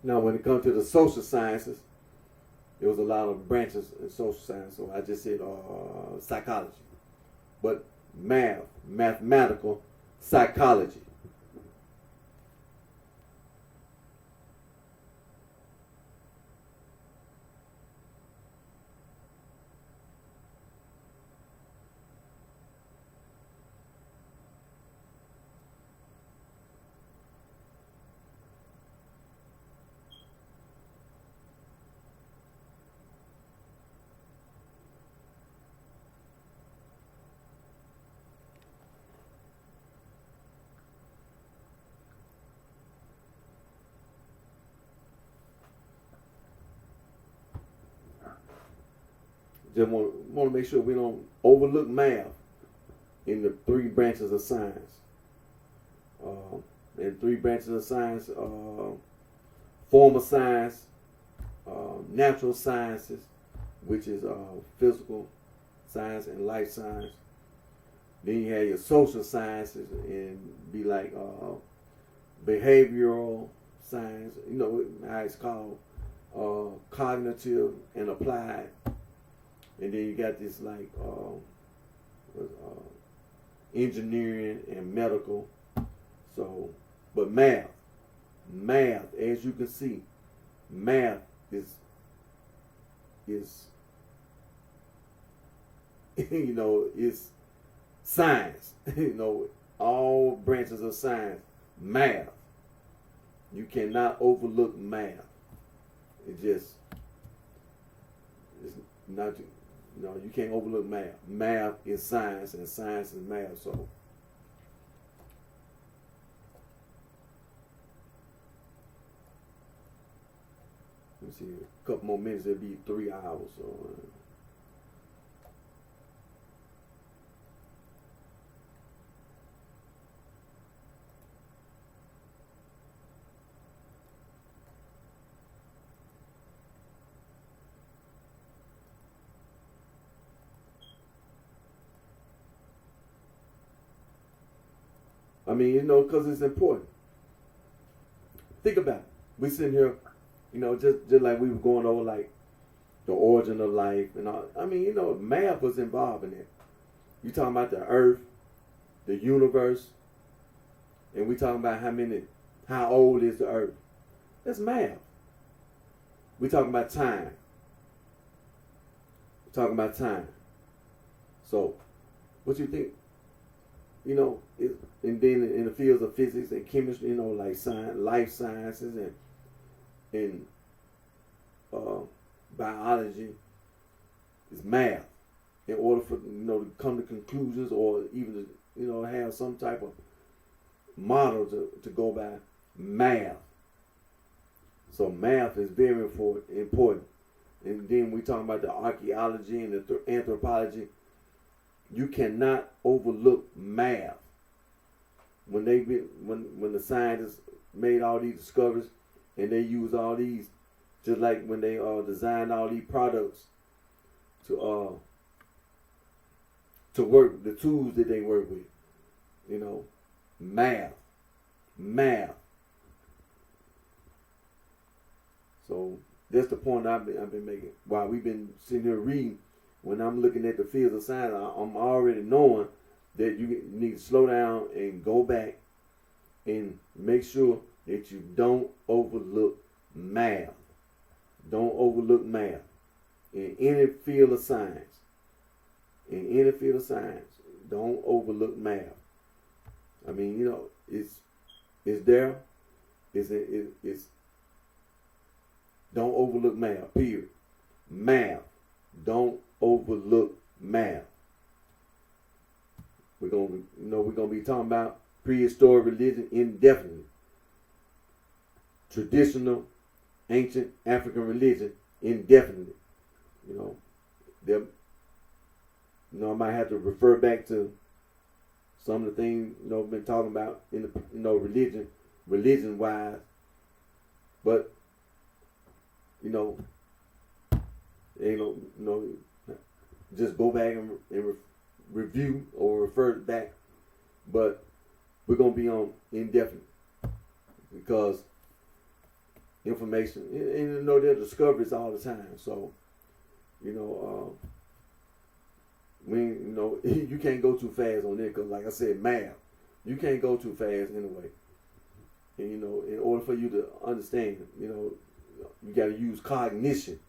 Now, when it comes to the social sciences, there was a lot of branches in social science. So I just said psychology, but mathematical psychology. Just want to make sure we don't overlook math in the three branches of science. And three branches of science: formal science, natural sciences, which is physical science and life science. Then you have your social sciences and be like behavioral science. You know how it's called, cognitive and applied. And then you got this like engineering and medical. So, but math, as you can see, math is you know, is science. You know, all branches of science, math. You cannot overlook math. It's not. No, you can't overlook math. Math is science, and science is math. So, let's see, a couple more minutes, it'll be 3 hours. So, I mean, you know, because it's important. Think about it. We sitting here, you know, just like we were going over like the origin of life and all. I mean, you know, math was involved in it. You talking about the earth, the universe, and we talking about how old is the earth. That's math. We talking about time. We're talking about time. So, what you think? You know, and then in the fields of physics and chemistry, you know, like science, life sciences and biology, is math. In order for, you know, to come to conclusions or even to, you know, have some type of model to go by, math. So math is very important. And then we talking about the archaeology and the anthropology. You cannot overlook math. When the scientists made all these discoveries and they use all these, just like when they designed all these products to work, the tools that they work with, you know, math. So that's the point I've been making. While we've been sitting here reading, when I'm looking at the fields of science, I'm already knowing that you need to slow down and go back and make sure that you don't overlook math. Don't overlook math in any field of science. In any field of science, don't overlook math. I mean, you know, it's there. It's don't overlook math. Period. Math. Don't overlook math. We're gonna be talking about prehistoric religion indefinitely. Traditional, ancient African religion indefinitely. You know, I might have to refer back to some of the things, you know, been talking about in the, you know, religion wise, but you know, just go back and review or refer back, but we're gonna be on indefinite because information, and you know there are discoveries all the time. So, you know, when you know you can't go too fast on it because, like I said, math, you can't go too fast anyway. And you know, in order for you to understand, you know, you got to use cognition.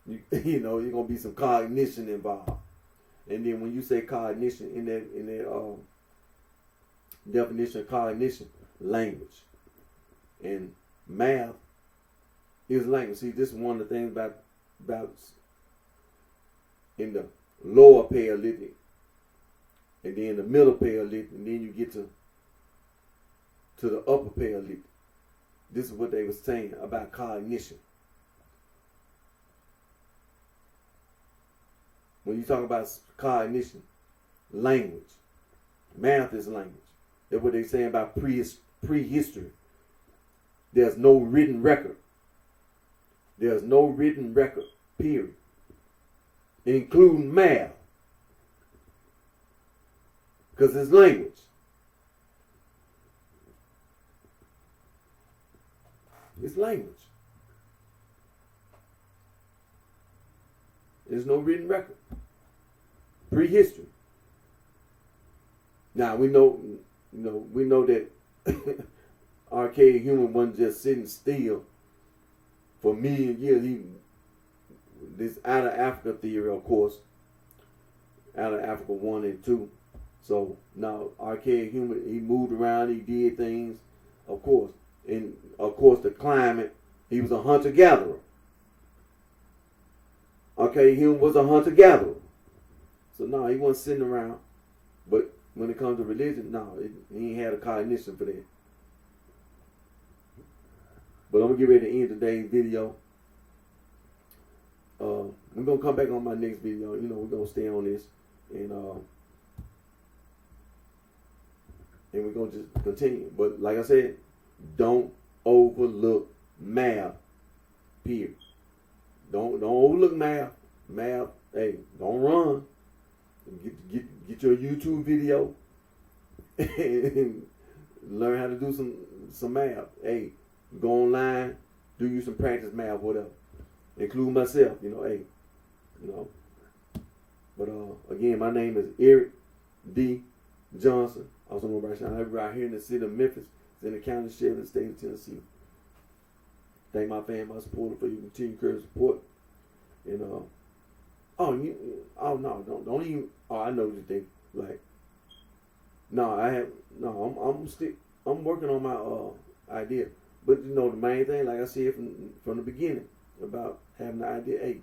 You know, you're gonna be some cognition involved. And then when you say cognition in that definition of cognition, language and math is language. See, this is one of the things about in the lower Paleolithic, and then the middle Paleolithic, and then you get to the upper Paleolithic. This is what they were saying about cognition. When you talk about cognition, language, math is language. That's what they're saying about prehistory. There's no written record. There's no written record, period. Including math. Because it's language. It's language. There's no written record. Prehistory. Now we know that archaic human wasn't just sitting still for millions of years. This out of Africa theory, of course, out of Africa 1 and 2. So now archaic human, he moved around, he did things, of course, and of course the climate. He was a hunter-gatherer. Okay, human was a hunter-gatherer. So no, he wasn't sitting around. But when it comes to religion, no, he ain't had a cognition for that. But I'm gonna get ready to end today's video. We're gonna come back on my next video. You know, we're gonna stay on this, and we're gonna just continue. But like I said, don't overlook math. Period. Don't overlook math. Math. Hey, don't run. Get your YouTube video and learn how to do some math. Hey, go online, do you some practice math, whatever. Include myself, you know. Hey, you know. But again, my name is Eric D. Johnson. Also known as BrightShine. I'm right here in the city of Memphis. It's in the county sheriff in the state of Tennessee. Thank my family, my supporters for your continued courage support. And no, don't even. Oh, I know what you think. Like, I'm working on my idea. But you know, the main thing, like I said from the beginning, about having the idea. Hey,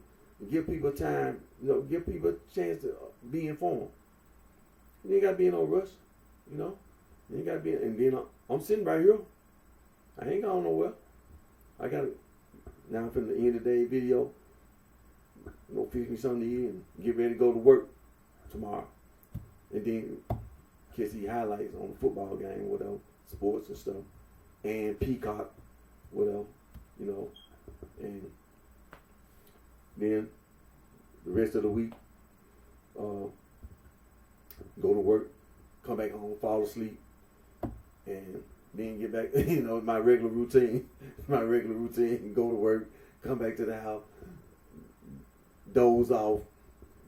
give people time. You know, give people a chance to be informed. You ain't gotta be in no rush. You know, you ain't gotta be. And then I'm sitting right here. I ain't going nowhere. I got now from the end of the day video. You know, fix me something to eat and get ready to go to work tomorrow, and then catch the highlights on the football game, whatever, sports and stuff, and Peacock, whatever, you know, and then the rest of the week, go to work, come back home, fall asleep, and then get back, you know, my regular routine, go to work, come back to the house, doze off,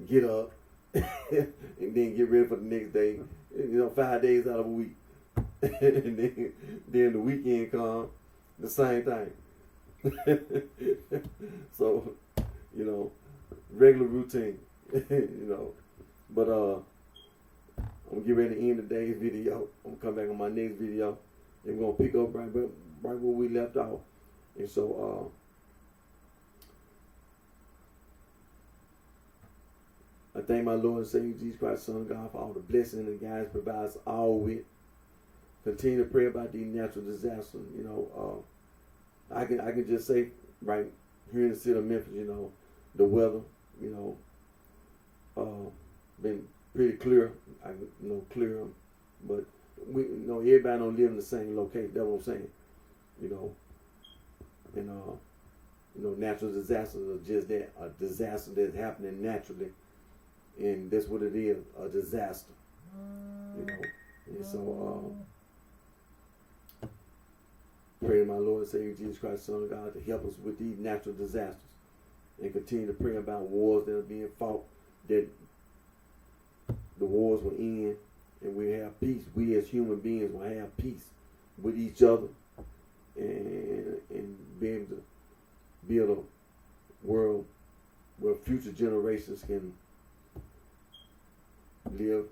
get up, and then get ready for the next day. You know, 5 days out of a week. And then the weekend comes, the same thing. So, you know, regular routine. You know. But I'm gonna get ready to end today's video. I'm gonna come back on my next video. And we're gonna pick up right where we left off. And so I thank my Lord and Savior Jesus Christ, Son of God, for all the blessings and guidance provides all with. Continue to pray about these natural disasters. You know, I can just say right here in the city of Memphis, you know, the weather, you know, been pretty clear. Clear, but we, you know, everybody don't live in the same location. That's what I'm saying. You know, and you know, natural disasters are just that, a disaster that's happening naturally. And that's what it is, a disaster. You know. And so Pray to my Lord and Savior Jesus Christ, Son of God, to help us with these natural disasters. And continue to pray about wars that are being fought, that the wars will end and we have peace. We as human beings will have peace with each other and be able to build a world where future generations can live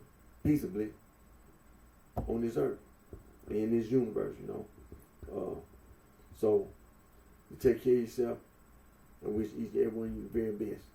peaceably on this earth, in this universe, you know. So, you take care of yourself and wish each and everyone you the very best.